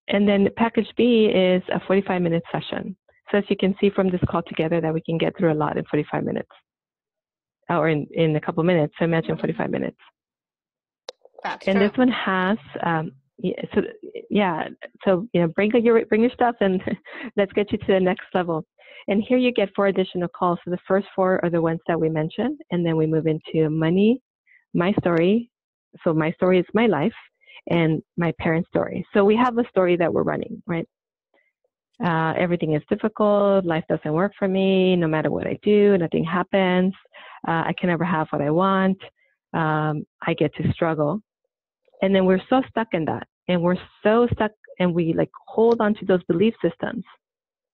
And then package B is a 45-minute session. So as you can see from this call together that we can get through a lot in 45 minutes or in a couple minutes. So imagine 45 minutes. That's and true. This one has, so bring your stuff and let's get you to the next level. And here you get 4 additional calls. So the first 4 are the ones that we mentioned, and then we move into money, my story. So my story is my life, and my parents' story. So we have a story that we're running, right? Everything is difficult. Life doesn't work for me. No matter what I do, nothing happens. I can never have what I want. I get to struggle. And then we're so stuck in that. And we're so stuck, and we hold on to those belief systems,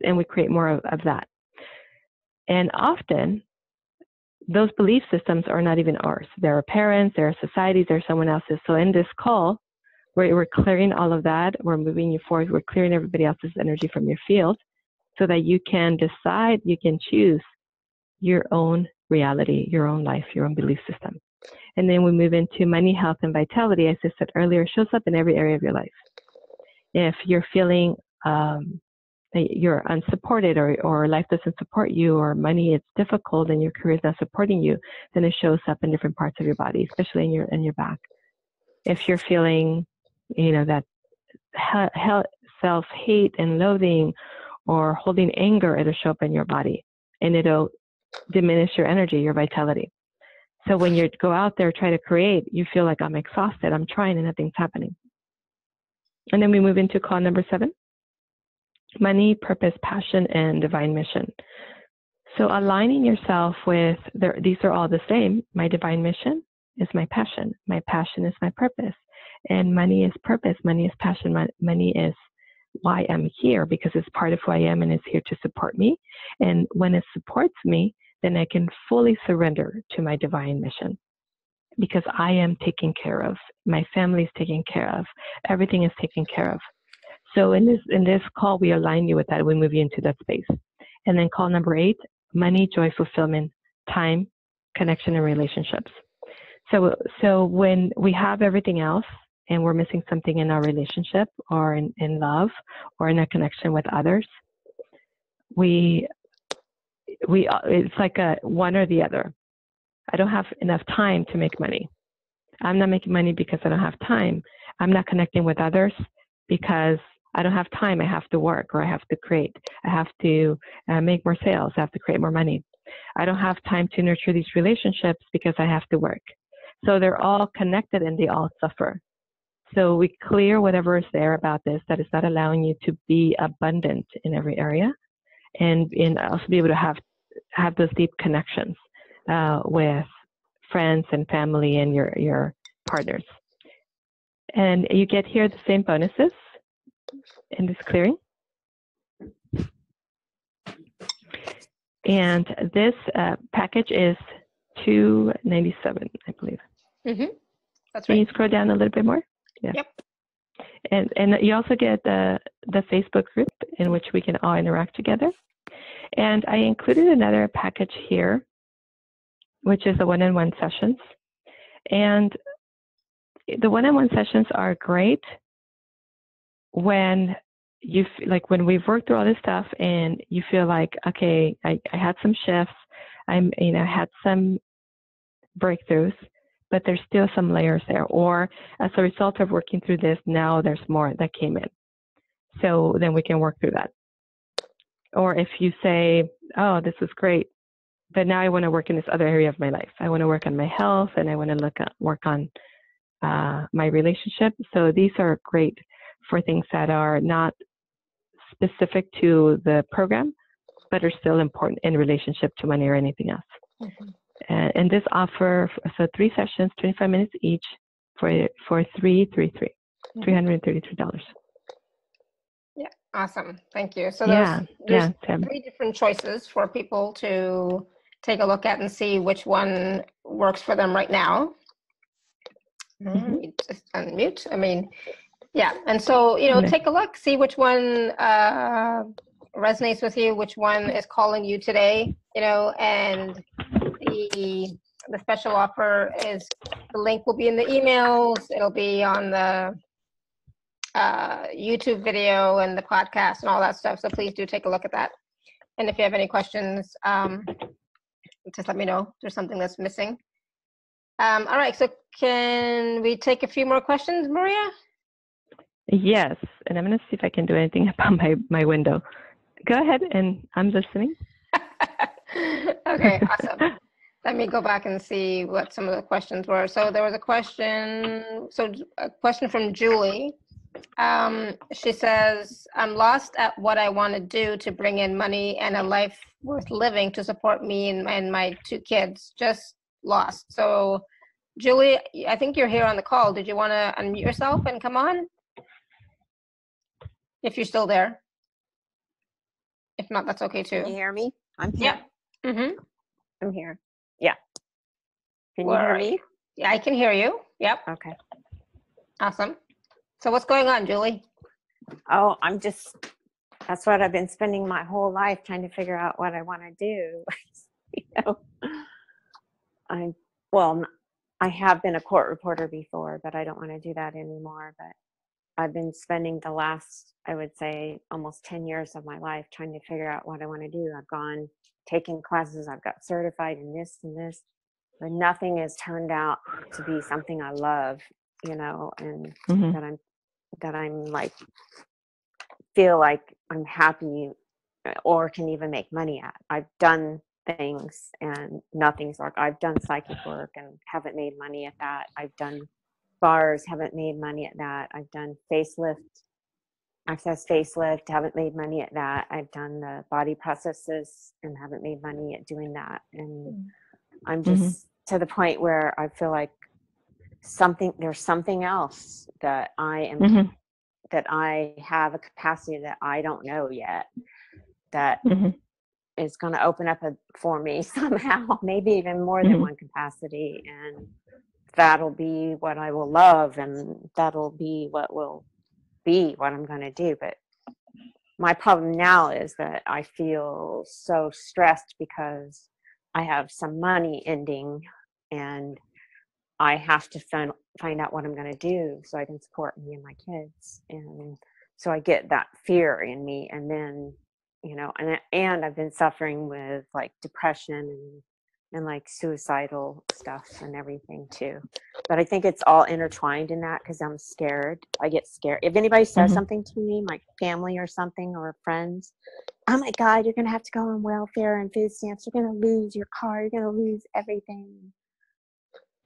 and we create more of that. And often, those belief systems are not even ours. They're our parents, they're our societies, they're someone else's. So in this call, we're clearing all of that. We're moving you forward. We're clearing everybody else's energy from your field so that you can decide, you can choose your own reality, your own life, your own belief system. And then we move into money, health, and vitality. As I said earlier, it shows up in every area of your life. If you're feeling that you're unsupported or life doesn't support you or money is difficult and your career is not supporting you, then it shows up in different parts of your body, especially in your back. If you're feeling, that self-hate and loathing or holding anger, it'll show up in your body and it'll diminish your energy, your vitality. So when you go out there, try to create, you feel like I'm exhausted, I'm trying and nothing's happening. And then we move into call number 7, money, purpose, passion, and divine mission. So aligning yourself with, these are all the same. My divine mission is my passion. My passion is my purpose. And money is purpose. Money is passion. Money is why I'm here, because it's part of who I am and it's here to support me. And when it supports me, then I can fully surrender to my divine mission because I am taken care of. My family is taken care of. Everything is taken care of. So in this call, we align you with that. We move you into that space. And then call number 8, money, joy, fulfillment, time, connection, and relationships. So when we have everything else and we're missing something in our relationship or in love or in a connection with others, it's like a one or the other. I don't have enough time to make money. I'm not making money because I don't have time. I'm not connecting with others because I don't have time. I have to work or I have to create. I have to make more sales. I have to create more money. I don't have time to nurture these relationships because I have to work. So they're all connected and they all suffer. So we clear whatever is there about this that is not allowing you to be abundant in every area, and also be able to have those deep connections with friends and family and your partners. And you get here the same bonuses in this clearing. And this package is $297, I believe. Mm-hmm. That's right. Can you scroll down a little bit more? Yeah. Yep. And you also get the Facebook group in which we can all interact together. And I included another package here, which is the one-on-one sessions. And the one-on-one sessions are great when when we've worked through all this stuff and you feel like, okay, I had some shifts, I had some breakthroughs, but there's still some layers there. Or as a result of working through this, now there's more that came in. So then we can work through that. Or if you say, oh, this is great, but now I want to work in this other area of my life. I want to work on my health, and I want to work on my relationship. So these are great for things that are not specific to the program, but are still important in relationship to money or anything else. Mhm. And this offer, so 3 sessions, 25 minutes each for $333. Yeah, awesome. Thank you. So Yeah, there's Tim. 3 different choices for people to take a look at and see which one works for them right now. Let me just unmute. I mean, yeah. And so, take a look, see which one resonates with you, which one is calling you today, and the special offer is, the link will be in the emails. It'll be on the YouTube video and the podcast and all that stuff. So please do take a look at that. And if you have any questions, just let me know if there's something that's missing. All right, so can we take a few more questions, Maria? Yes, and I'm going to see if I can do anything about my window. Go ahead, and I'm listening. Okay, awesome. Let me go back and see what some of the questions were. So there was a question from Julie. She says, I'm lost at what I want to do to bring in money and a life worth living to support me and my 2 kids. Just lost. So Julie, I think you're here on the call. Did you want to unmute yourself and come on? If you're still there. If not, that's okay too. Can you hear me? I'm here. Yeah. Mm-hmm. I'm here. Yeah. Can you hear me? Yeah, I can hear you. Yep. Okay. Awesome. So what's going on, Julie? Oh, that's what I've been spending my whole life trying to figure out what I want to do. I have been a court reporter before, but I don't want to do that anymore. But I've been spending the last, I would say, almost 10 years of my life trying to figure out what I want to do. I've gone taking classes, I've got certified in this and this, but nothing has turned out to be something I love, and that I'm like, feel like I'm happy or can even make money at. I've done things and nothing's worked. I've done psychic work and haven't made money at that. I've done bars, haven't made money at that. I've done access facelift, haven't made money at that. I've done the body processes and haven't made money at doing that. And I'm just to the point where I feel like there's something else that I am, that I have a capacity that I don't know yet, that is going to open up for me somehow, maybe even more than one capacity. And that'll be what I will love, and that'll be what I'm going to do. But my problem now is that I feel so stressed because I have some money ending and I have to find out what I'm going to do so I can support me and my kids. And so I get that fear in me. And then, and I've been suffering with like depression and like suicidal stuff and everything too. But I think it's all intertwined in that because I'm scared. I get scared. If anybody says something to me, my family or something or friends, oh my God, you're going to have to go on welfare and food stamps. You're going to lose your car. You're going to lose everything.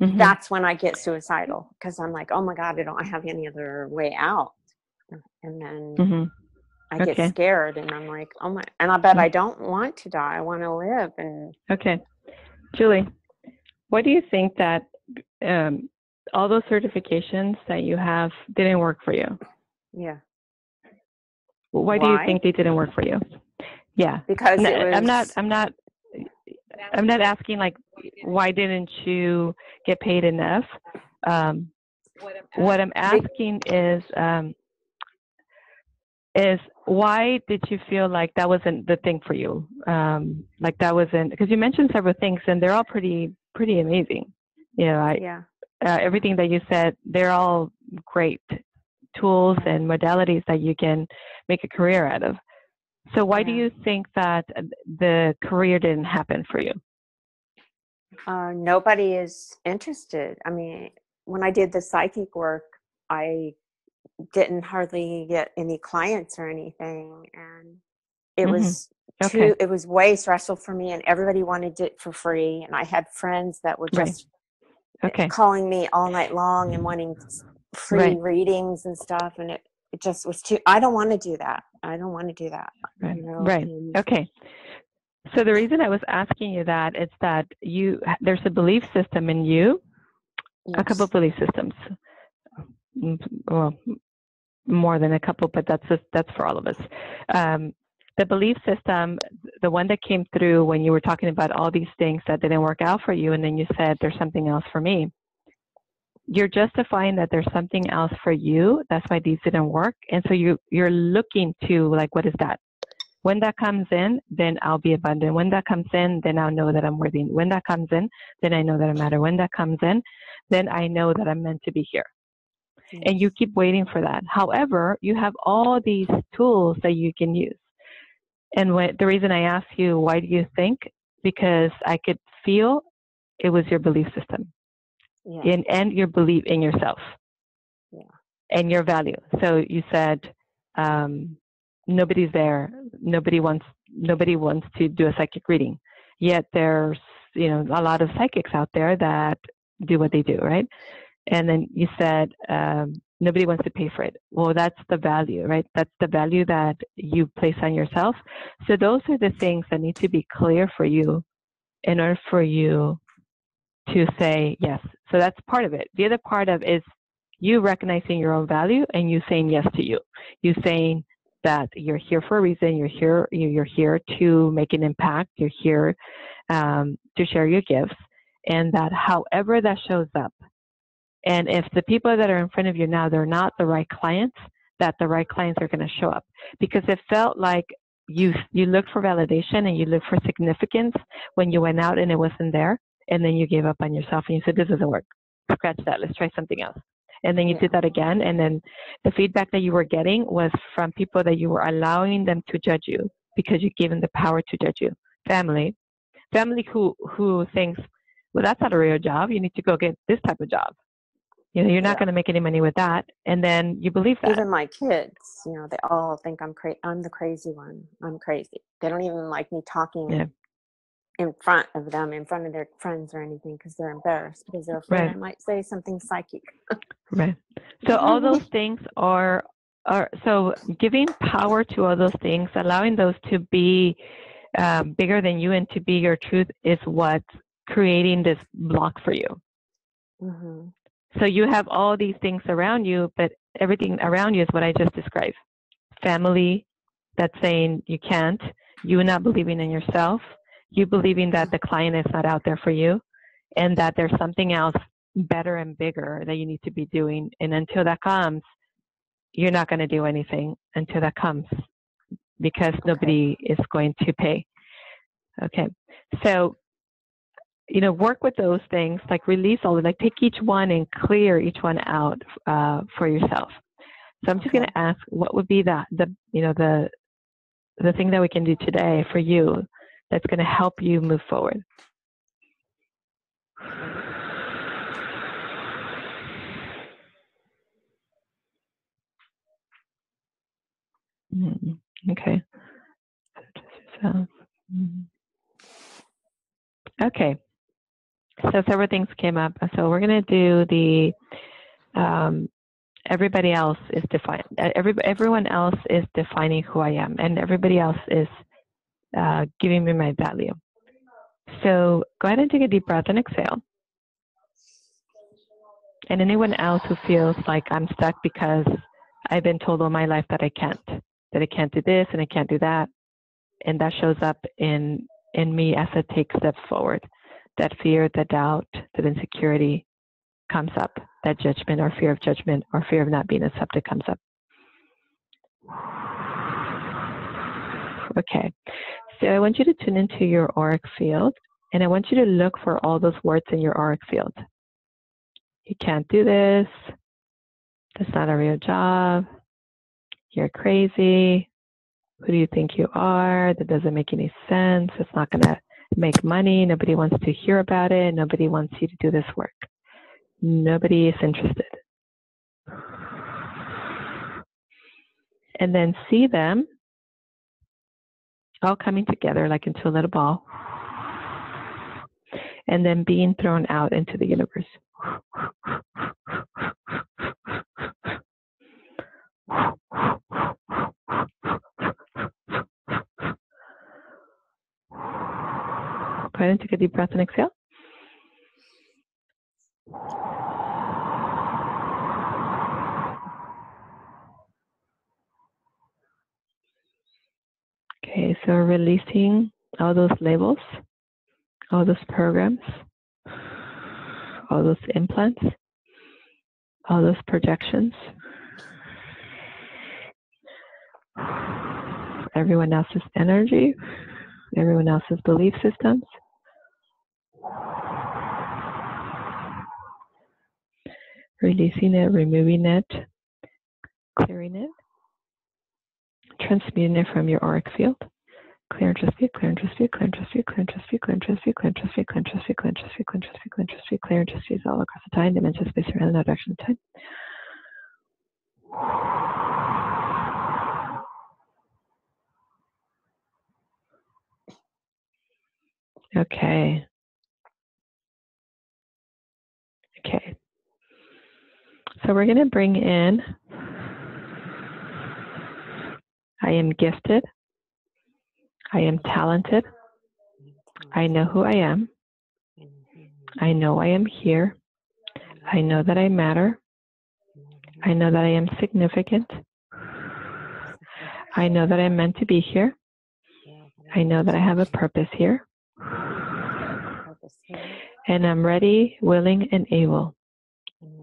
That's when I get suicidal because I'm like, oh my God, I don't have any other way out. And then I get scared and I'm like, oh my, and I bet I don't want to die. I want to live. And Julie, what do you think that all those certifications that you have didn't work for you? Yeah. Why do you think they didn't work for you? Yeah. Because I'm not asking like, why didn't you get paid enough? What I'm asking is why did you feel like that wasn't the thing for you? Like that wasn't, because you mentioned several things and they're all pretty amazing. Everything that you said, they're all great tools and modalities that you can make a career out of. So why do you think that the career didn't happen for you? Nobody is interested. I mean, when I did the psychic work, I didn't hardly get any clients or anything, and it Mm-hmm. was Okay. it was way stressful for me, and everybody wanted it for free, and I had friends that were Right. just Okay. calling me all night long and wanting free Right. readings and stuff, and it just was too. I don't want to do that. I don't want to do that. Right. You know? Right. And Okay. So the reason I was asking you that is that there's a belief system in you, a couple yes. of belief systems. Well, more than a couple, but that's for all of us. The belief system, the one that came through when you were talking about all these things that didn't work out for you, and then you said there's something else for me. You're justifying that there's something else for you. That's why these didn't work, and so you're looking to, like, what is that? When that comes in, then I'll be abundant. When that comes in, then I'll know that I'm worthy. When that comes in, then I know that I matter. When that comes in, then I know that I'm meant to be here. Yes. And you keep waiting for that. However, you have all these tools that you can use. And the reason I asked you, why do you think? Because I could feel it was your belief system, Yeah. and your belief in yourself, Yeah. and your value. So you said, nobody's there. Nobody wants to do a psychic reading. Yet there's, a lot of psychics out there that do what they do, right? And then you said, nobody wants to pay for it. Well, that's the value, right? That's the value that you place on yourself. So those are the things that need to be clear for you in order for you to say yes. So that's part of it. The other part of it is you recognizing your own value and you saying yes to you. You saying that you're here for a reason. You're here to make an impact. You're here to share your gifts, and that however that shows up. And if the people that are in front of you now, they're not the right clients, that the right clients are going to show up. Because it felt like you looked for validation and you looked for significance when you went out and it wasn't there. And then you gave up on yourself and you said, this doesn't work. Scratch that. Let's try something else. And then you did that again. And then the feedback that you were getting was from people that you were allowing them to judge you because you gave them the power to judge you. Family who thinks, well, that's not a real job. You need to go get this type of job. You're not going to make any money with that. And then you believe that. Even my kids, they all think I'm the crazy one. I'm crazy. They don't even like me talking in front of them, in front of their friends or anything, because they're embarrassed, because they're afraid I might say something psychic. Right. So all those things are so giving power to all those things, allowing those to be bigger than you and to be your truth is what's creating this block for you. Mm-hmm. So you have all these things around you, but everything around you is what I just described. Family that's saying you can't, you not believing in yourself, you believing that the client is not out there for you, and that there's something else better and bigger that you need to be doing. And until that comes, you're not going to do anything until that comes, because nobody is going to pay. Okay. So, work with those things, like release all of it, like take each one and clear each one out for yourself. So I'm just going to ask, what would be the thing that we can do today for you that's going to help you move forward? Okay. So just yourself. Okay. So several things came up. So we're going to do the everybody else is defined. Everyone else is defining who I am, and everybody else is giving me my value. So go ahead and take a deep breath and exhale. And anyone else who feels like I'm stuck because I've been told all my life that I can't do this and I can't do that, and that shows up in me as I take steps forward. That fear, that doubt, that insecurity comes up. That judgment or fear of judgment or fear of not being accepted comes up. Okay. So I want you to tune into your auric field, and I want you to look for all those words in your auric field. You can't do this. That's not a real job. You're crazy. Who do you think you are? That doesn't make any sense. It's not going to make money. Nobody wants to hear about it. Nobody wants you to do this work. Nobody is interested. and then see them all coming together like into a little ball, and then being thrown out into the universe. Go ahead and take a deep breath and exhale. Okay, so releasing all those labels, all those programs, all those implants, all those projections, everyone else's energy, everyone else's belief systems. Releasing it, removing it, clearing it, transmuting it from your auric field. Clear and transmute, clear and transmute, clear and transmute, clear and transmute, clear and transmute, clear and transmute, clear and transmute, clear and transmute, clear and transmute, clear and transmute, clear and transmute all across the time, dimension, space, around no direction of time. Okay. Okay. So we're going to bring in, I am gifted, I am talented, I know who I am, I know I am here, I know that I matter, I know that I am significant, I know that I'm meant to be here, I know that I have a purpose here, and I'm ready, willing, and able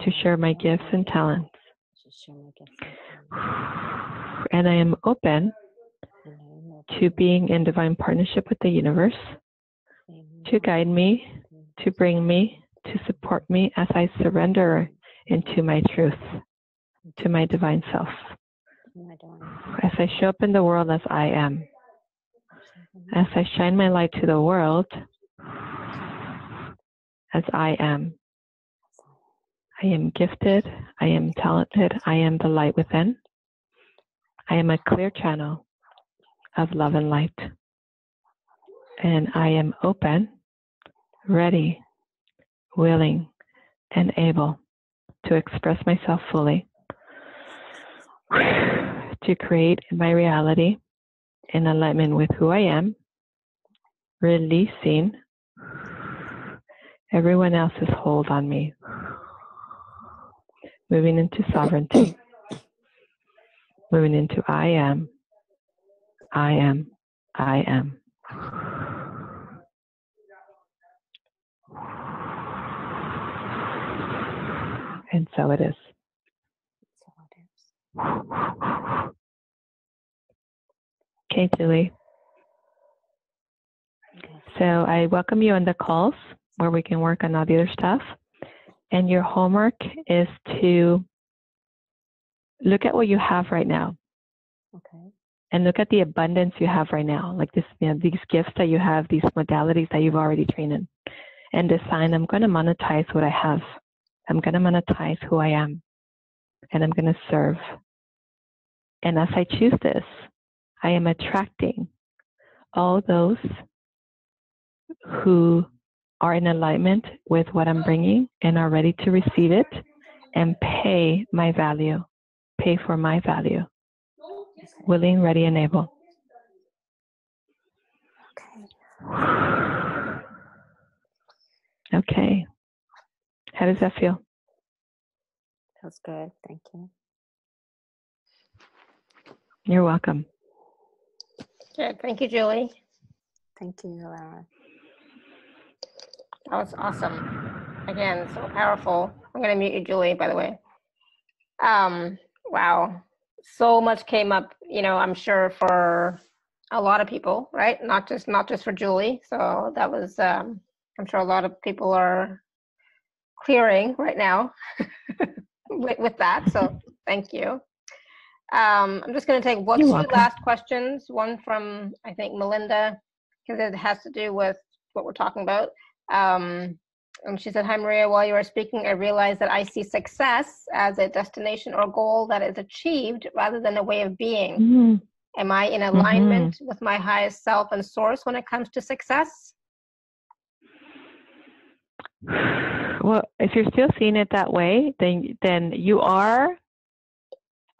to share my gifts and talents. And I am open to being in divine partnership with the universe, to guide me, to bring me, to support me as I surrender into my truth, to my divine self. As I show up in the world as I am, as I shine my light to the world as I am. I am gifted, I am talented, I am the light within. I am a clear channel of love and light. And I am open, ready, willing, and able to express myself fully, to create my reality in alignment with who I am, releasing everyone else's hold on me, moving into sovereignty, moving into I am, I am, I am. And so it is. Okay, Julie. So I welcome you on the calls where we can work on all the other stuff. And your homework is to look at what you have right now. Okay. And look at the abundance you have right now, like this, these gifts that you have, these modalities that you've already trained in. And decide, I'm going to monetize what I have. I'm going to monetize who I am. And I'm going to serve. And as I choose this, I am attracting all those who are in alignment with what I'm bringing and are ready to receive it and pay my value, pay for my value. Willing, ready, and able. Okay. Okay. How does that feel? Feels good. Thank you. You're welcome. Good. Thank you, Julie. Thank you, Laura. That was awesome. Again, so powerful. I'm going to mute you, Julie, by the way. Wow. So much came up, I'm sure for a lot of people, right? Not just for Julie. So that was, I'm sure a lot of people are clearing right now with that. So thank you. I'm just going to take two last questions. One from, I think, Melinda, because it has to do with what we're talking about. And she said, "Hi, Maria. While you were speaking, I realized that I see success as a destination or goal that is achieved rather than a way of being. Mm-hmm. Am I in alignment with my highest self and source when it comes to success?" Well, if you're still seeing it that way, then you are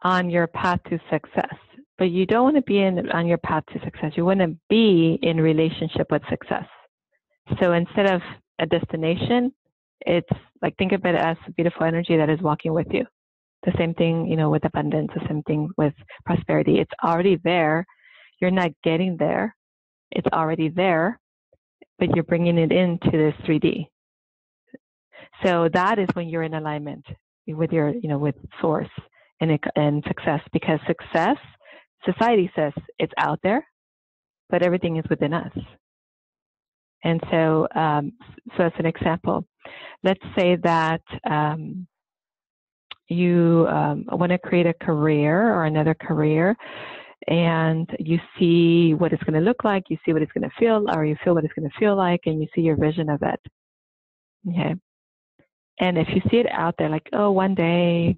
on your path to success. But you don't want to be on your path to success. You want to be in relationship with success. So instead of a destination, it's like, think of it as a beautiful energy that is walking with you. The same thing, you know, with abundance, the same thing with prosperity. It's already there. You're not getting there. It's already there, but you're bringing it into this 3D. So that is when you're in alignment with your, you know, with source and success, because success, society says it's out there, but everything is within us. And so, so as an example, let's say that you want to create a career or another career, and you see what it's going to look like, you see what it's going to feel, or you feel what it's going to feel like, and you see your vision of it. Okay. And if you see it out there, like, oh, one day,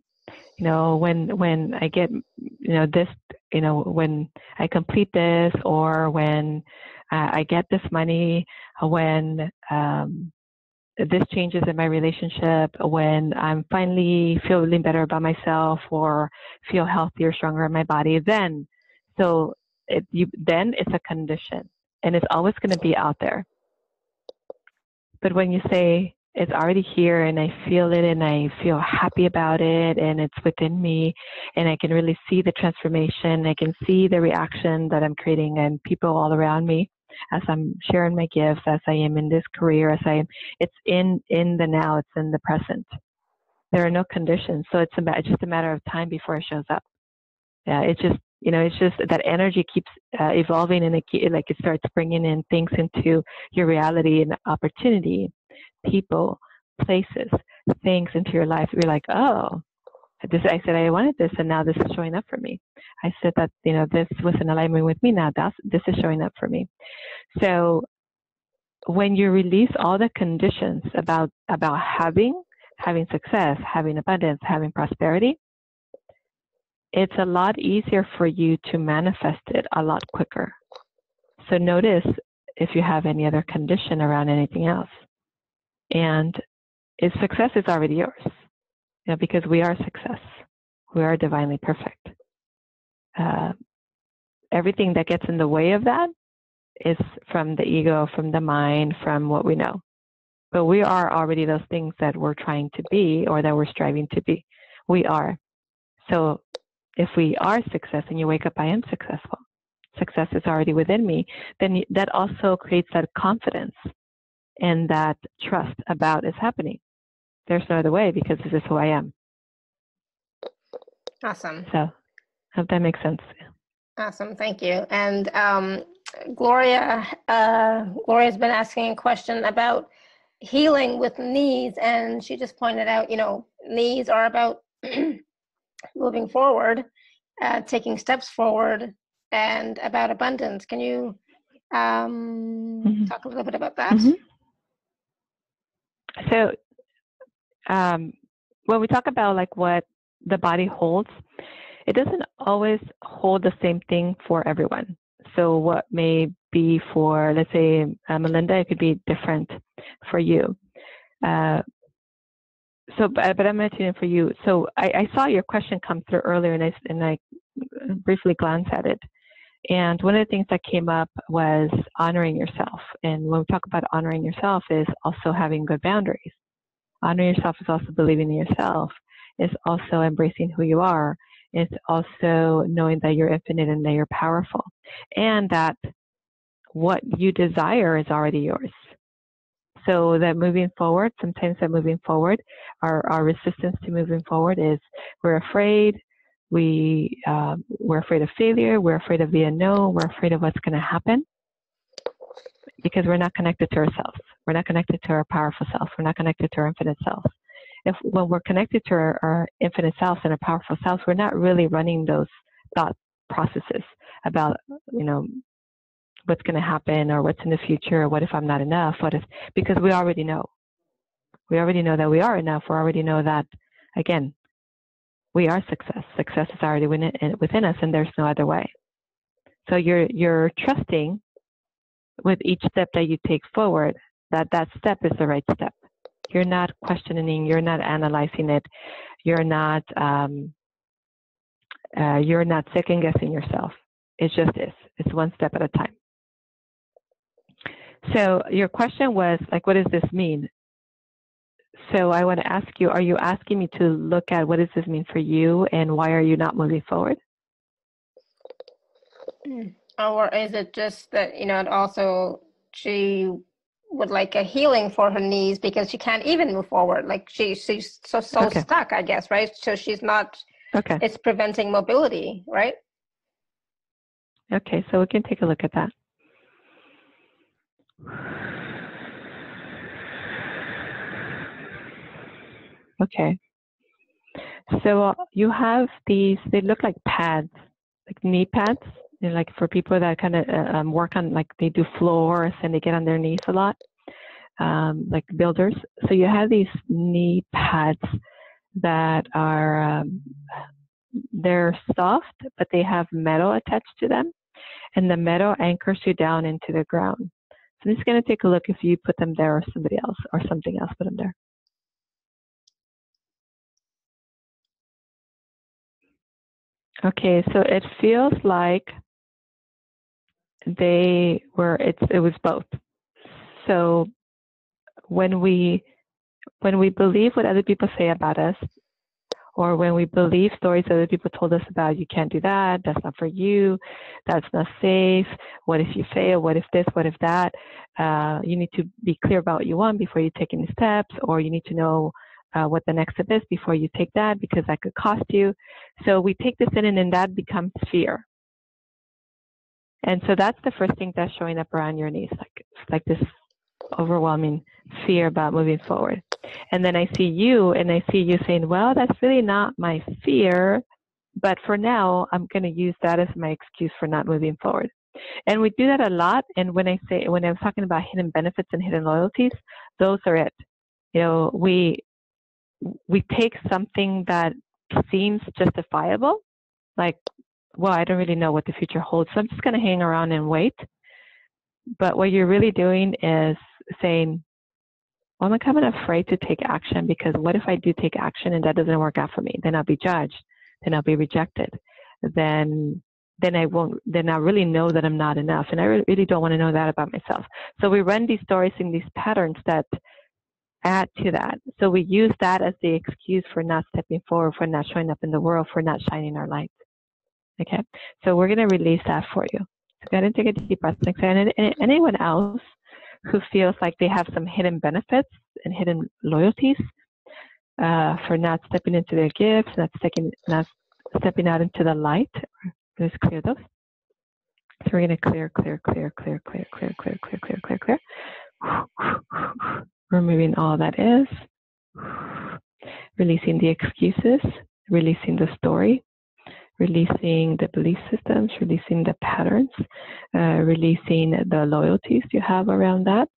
you know, when I get, you know, this, you know, when I complete this, or when I get this money, when this changes in my relationship, when I'm finally feeling better about myself or feel healthier, stronger in my body, then, so then it's a condition, and it's always going to be out there. But when you say it's already here and I feel it and I feel happy about it and it's within me and I can really see the transformation, I can see the reaction that I'm creating and people all around me as I'm sharing my gifts, as I am in this career, as I am, it's in the now, it's in the present. There are no conditions. So it's just a matter of time before it shows up. Yeah, it's just, you know, it's just that energy keeps evolving, and it starts bringing in things into your reality and opportunity, people, places, things into your life. You're like, oh, I said I wanted this, and now this is showing up for me. I said that, you know, this was in alignment with me. Now this is showing up for me. So when you release all the conditions about having success, having abundance, having prosperity, it's a lot easier for you to manifest it a lot quicker. So notice if you have any other condition around anything else. And if success is already yours, you know, because we are success. We are divinely perfect. Everything that gets in the way of that is from the ego, from the mind, from what we know. But we are already those things that we're trying to be or that we're striving to be. We are. So if we are success and you wake up, I am successful, success is already within me, then that also creates that confidence and that trust about it's happening. There's no other way because this is who I am. Awesome. So I hope that makes sense. Awesome. Thank you. And Gloria's been asking a question about healing with knees, and she just pointed out, you know, knees are about moving forward, taking steps forward, and about abundance. Can you talk a little bit about that? So when we talk about like what the body holds, it doesn't always hold the same thing for everyone. So what may be for, let's say, Melinda, it could be different for you. So, but I'm mentioning for you. So I saw your question come through earlier, and I briefly glanced at it. And one of the things that came up was honoring yourself. And when we talk about honoring yourself, is also having good boundaries. Honoring yourself is also believing in yourself. It's also embracing who you are. It's also knowing that you're infinite and that you're powerful, and that what you desire is already yours. So that moving forward, sometimes that moving forward, our resistance to moving forward is we're afraid. We're afraid of failure. We're afraid of the unknown. We're afraid of what's going to happen because we're not connected to ourselves. We're not connected to our powerful self. We're not connected to our infinite self. When we're connected to our infinite self and our powerful self, we're not really running those thought processes about, you know, what's going to happen or what's in the future or what if I'm not enough, because we already know. We already know that we are enough. We already know that, again, we are success. Success is already within us, and there's no other way. So you're trusting with each step that you take forward that that step is the right step. You're not questioning. You're not analyzing it. You're not second guessing yourself. It just is. It's one step at a time. So your question was like, what does this mean? So I want to ask you, are you asking me to look at what does this mean for you and why are you not moving forward? Or is it just that, and also she would like a healing for her knees because she can't even move forward. Like she's so Okay. stuck, I guess, right? So she's not, okay. It's preventing mobility, right? Okay, so we can take a look at that. Okay. So you have these, they look like pads, like knee pads, like for people that kind of work on, like they do floors and they get on their knees a lot, like builders. So you have these knee pads that are, they're soft, but they have metal attached to them, and the metal anchors you down into the ground. So I'm just going to take a look if you put them there or somebody else or something else put them there. Okay, so it feels like it was both. So when we believe what other people say about us, or when we believe stories other people told us about, you can't do that, that's not for you, that's not safe, what if you fail, what if this, what if that, you need to be clear about what you want before you take any steps, or you need to know what the next step is before you take that because that could cost you. So we take this in and then that becomes fear. And so that's the first thing that's showing up around your knees, like this overwhelming fear about moving forward. And then I see you saying, well, that's really not my fear, but for now, I'm going to use that as my excuse for not moving forward. And we do that a lot. And when I was talking about hidden benefits and hidden loyalties, those are it. We take something that seems justifiable, like, well, I don't really know what the future holds, so I'm just going to hang around and wait. But what you're really doing is saying, well, I'm kind of afraid to take action because what if I do take action and that doesn't work out for me? Then I'll be judged. Then I'll be rejected. Then I really know that I'm not enough. And I really don't want to know that about myself. So we run these stories in these patterns that add to that. So we use that as the excuse for not stepping forward, for not showing up in the world, for not shining our light. Okay, so we're going to release that for you. So go ahead and take a deep breath. And anyone else who feels like they have some hidden benefits and hidden loyalties for not stepping into their gifts, not stepping out into the light, let's clear those. So we're going to clear. Removing all that is. Releasing the excuses, releasing the story, releasing the belief systems, releasing the patterns, releasing the loyalties you have around that,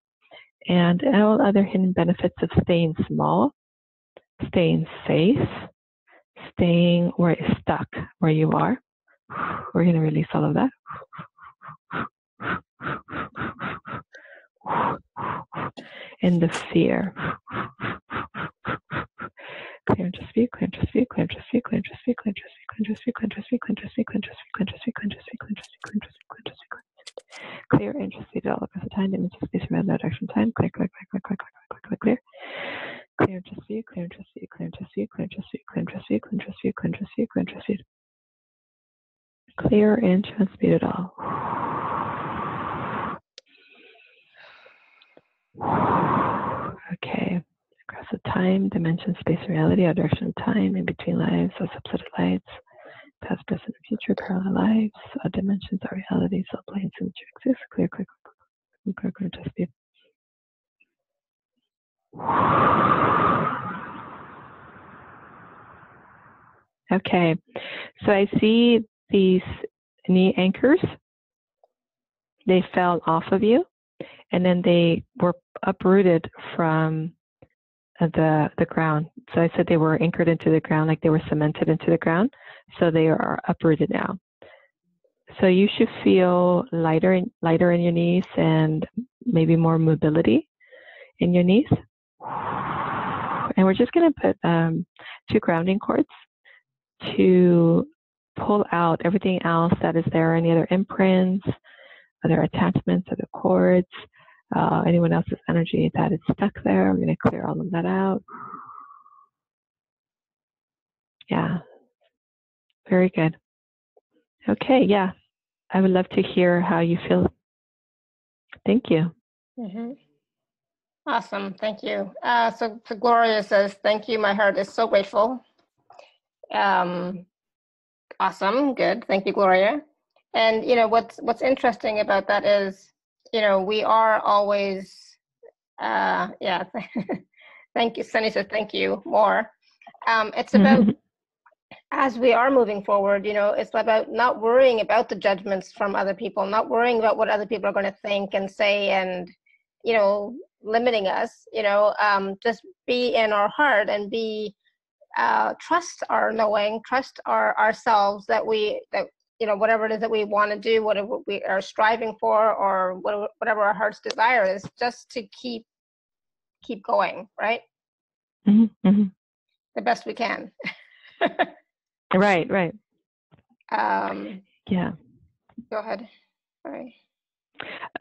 and all other hidden benefits of staying small, staying safe, staying stuck where you are. We're going to release all of that. And the fear. Clear and just speak, clear and just speak, clear and just speak, clear and just speak, clear and just speak, clear and just speak, clear and just speak, clear and just speak, clear and just speak, clear and just speak, clear and just speak, clear and just speak, clear and just speak, clear and just speak, clear and just speak all across the time, and just space around that direction time, clear, clear, clear, clear, clear, clear, clear, clear. Clear and just speak, clear and just speak, clear and just speak, clear and just speak, clear and just speak, clear and just speak, clear and just speak, clear and just speak. Clear and transmute it all. Okay. Across the time, dimension, space, reality, our direction of time, in between lives, our subset of lights, past, present, and future, parallel lives, our dimensions, our realities, all planes in which you exist. Clear, clear, clear, clear, clear, just be. Okay, so I see these knee anchors. They fell off of you, and then they were uprooted from the ground. So I said they were anchored into the ground, like they were cemented into the ground. So they are uprooted now. So you should feel lighter in your knees and maybe more mobility in your knees. And we're just going to put 2 grounding cords to pull out everything else that is there, any other imprints, other attachments, other cords, anyone else's energy that is stuck there. We're going to clear all of that out. Yeah, very good. Okay, yeah, I would love to hear how you feel. Thank you. Awesome, thank you. So Gloria says, thank you, my heart is so grateful. Awesome, good, thank you, Gloria. And you know, what's interesting about that is, you know, we are always, yeah, thank you, Sunny says, thank you, more. It's about, as we are moving forward, you know, it's about not worrying about the judgments from other people, not worrying about what other people are going to think and say and, you know, limiting us, you know, just be in our heart and be, trust our knowing, trust ourselves that you know, whatever it is that we want to do, whatever we are striving for, or whatever our heart's desire is, just to keep going, right? The best we can. Right. Yeah. Go ahead. Sorry.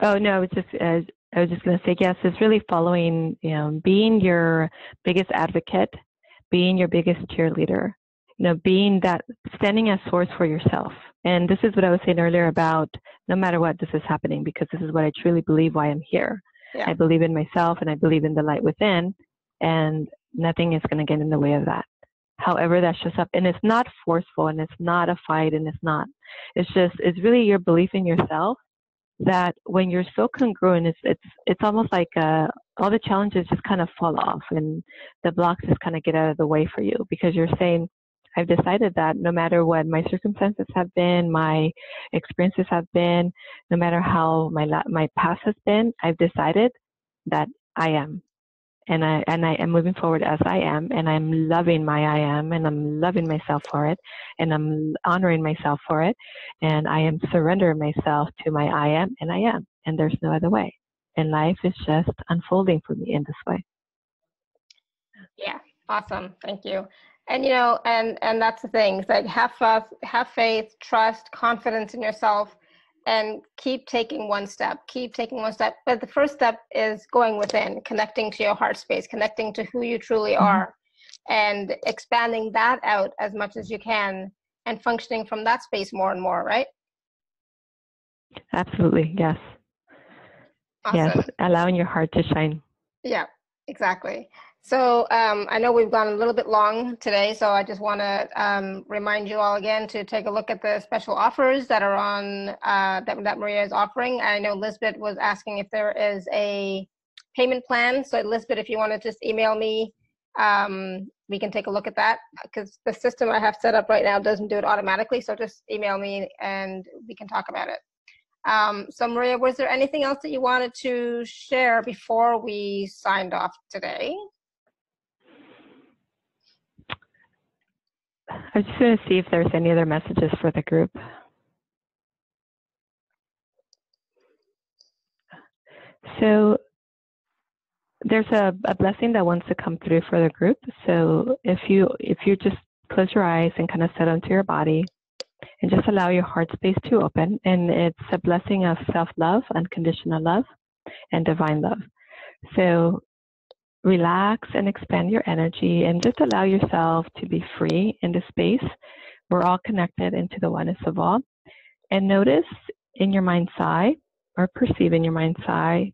Oh no, I was just going to say yes. It's really following, you know, being your biggest advocate, being your biggest cheerleader. You know, being that, standing as source for yourself. And this is what I was saying earlier about no matter what, this is happening because this is what I truly believe why I'm here. Yeah. I believe in myself and I believe in the light within, and nothing is going to get in the way of that. However that shows up, and it's not forceful, and it's not a fight, and it's really your belief in yourself that when you're so congruent, it's almost like all the challenges just kind of fall off and the blocks just kind of get out of the way for you, because you're saying, I've decided that no matter what my circumstances have been, my experiences have been, no matter how my past has been, I've decided that I am. And I am moving forward as I am, and I'm loving my I am, and I'm loving myself for it, and I'm honoring myself for it, and I am surrendering myself to my I am, and there's no other way. And life is just unfolding for me in this way. Yeah, awesome. Thank you. And you know, and that's the thing. It's like have faith, trust, confidence in yourself, and keep taking one step. But the first step is going within, connecting to your heart space, connecting to who you truly are, and expanding that out as much as you can, and functioning from that space more and more, right? Absolutely, yes. Awesome. Yes, allowing your heart to shine. Yeah, exactly. So I know we've gone a little bit long today, so I just want to remind you all again to take a look at the special offers that are on, that Maria is offering. I know Lisbeth was asking if there is a payment plan. So Lisbeth, if you want to just email me, we can take a look at that, because the system I have set up right now doesn't do it automatically. So just email me and we can talk about it. So Maria, was there anything else that you wanted to share before we signed off today? I was just going to see if there's any other messages for the group. So there's a blessing that wants to come through for the group. So if you just close your eyes and kind of settle into your body and just allow your heart space to open, and it's a blessing of self-love, unconditional love, and divine love. So relax and expand your energy and just allow yourself to be free in the space. We're all connected into the oneness of all. And notice in your mind's eye, or perceive in your mind's eye,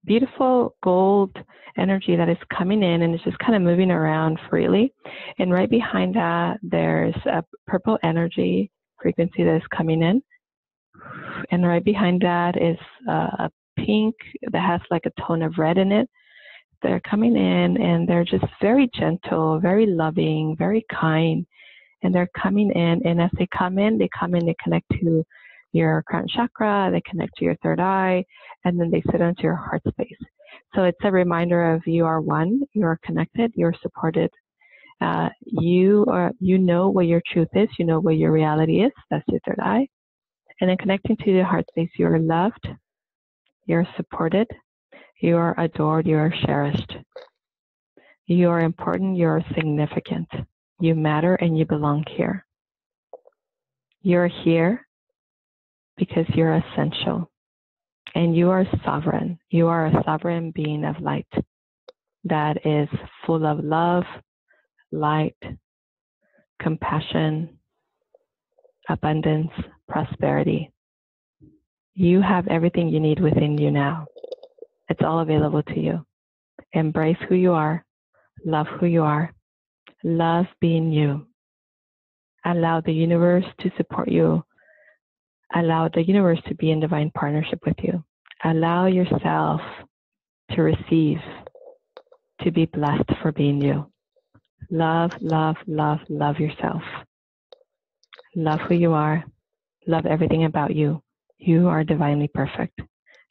beautiful gold energy that is coming in and it's just kind of moving around freely. And right behind that, there's a purple energy frequency that is coming in. And right behind that is a pink that has like a tone of red in it. They're coming in and they're just very gentle, very loving, very kind. And they're coming in, and as they come in, they connect to your crown chakra, they connect to your third eye, and then they sit onto your heart space. So it's a reminder of you are one, you are connected, you're supported. You know what your truth is, you know what your reality is. That's your third eye. And then connecting to the heart space, you are loved, you're supported, you are adored, you are cherished. You are important, you are significant. You matter and you belong here. You're here because you're essential. And you are sovereign. You are a sovereign being of light that is full of love, light, compassion, abundance, prosperity. You have everything you need within you now. It's all available to you. Embrace who you are. Love who you are. Love being you. Allow the universe to support you. Allow the universe to be in divine partnership with you. Allow yourself to receive, to be blessed for being you. Love, love, love, love yourself. Love who you are. Love everything about you. You are divinely perfect.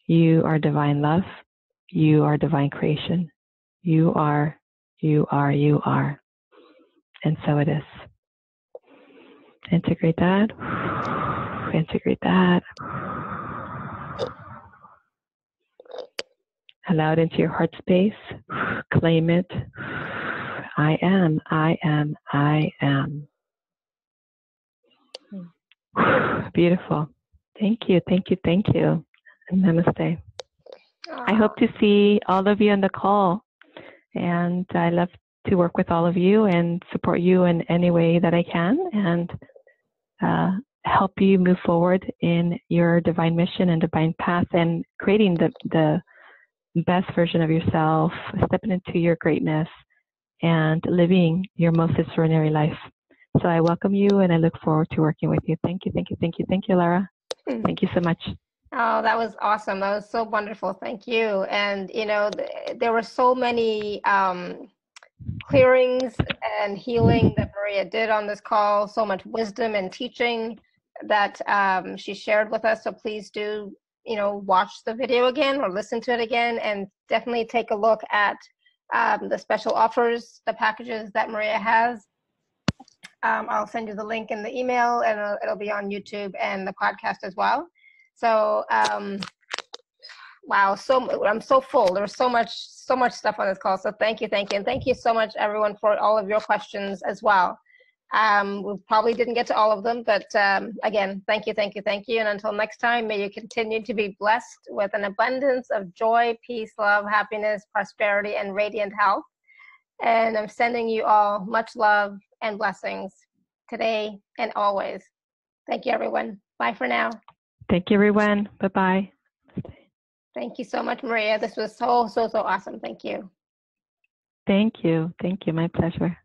You are divine love. You are divine creation. You are, you are, you are. And so it is. Integrate that. Integrate that. Allow it into your heart space. Claim it. I am, I am, I am. Beautiful. Thank you, thank you, thank you. And namaste. I hope to see all of you on the call. And I love to work with all of you and support you in any way that I can, and help you move forward in your divine mission and divine path, and creating the best version of yourself, stepping into your greatness, and living your most extraordinary life. So I welcome you, and I look forward to working with you. Thank you, thank you, thank you, thank you, Lara. Thank you so much. Oh, that was awesome. That was so wonderful. Thank you. And, you know, there were so many clearings and healing that Maria did on this call, so much wisdom and teaching that she shared with us. So please do, you know, watch the video again or listen to it again, and definitely take a look at the special offers, the packages that Maria has. I'll send you the link in the email, and it'll be on YouTube and the podcast as well. So, wow, I'm so full. There was so much stuff on this call. So thank you, and thank you so much, everyone, for all of your questions as well. We probably didn't get to all of them, but again, thank you. And until next time, may you continue to be blessed with an abundance of joy, peace, love, happiness, prosperity, and radiant health. And I'm sending you all much love and blessings today and always. Thank you, everyone. Bye for now. Thank you, everyone. Bye-bye. Thank you so much, Maria. This was so awesome. Thank you. Thank you. My pleasure.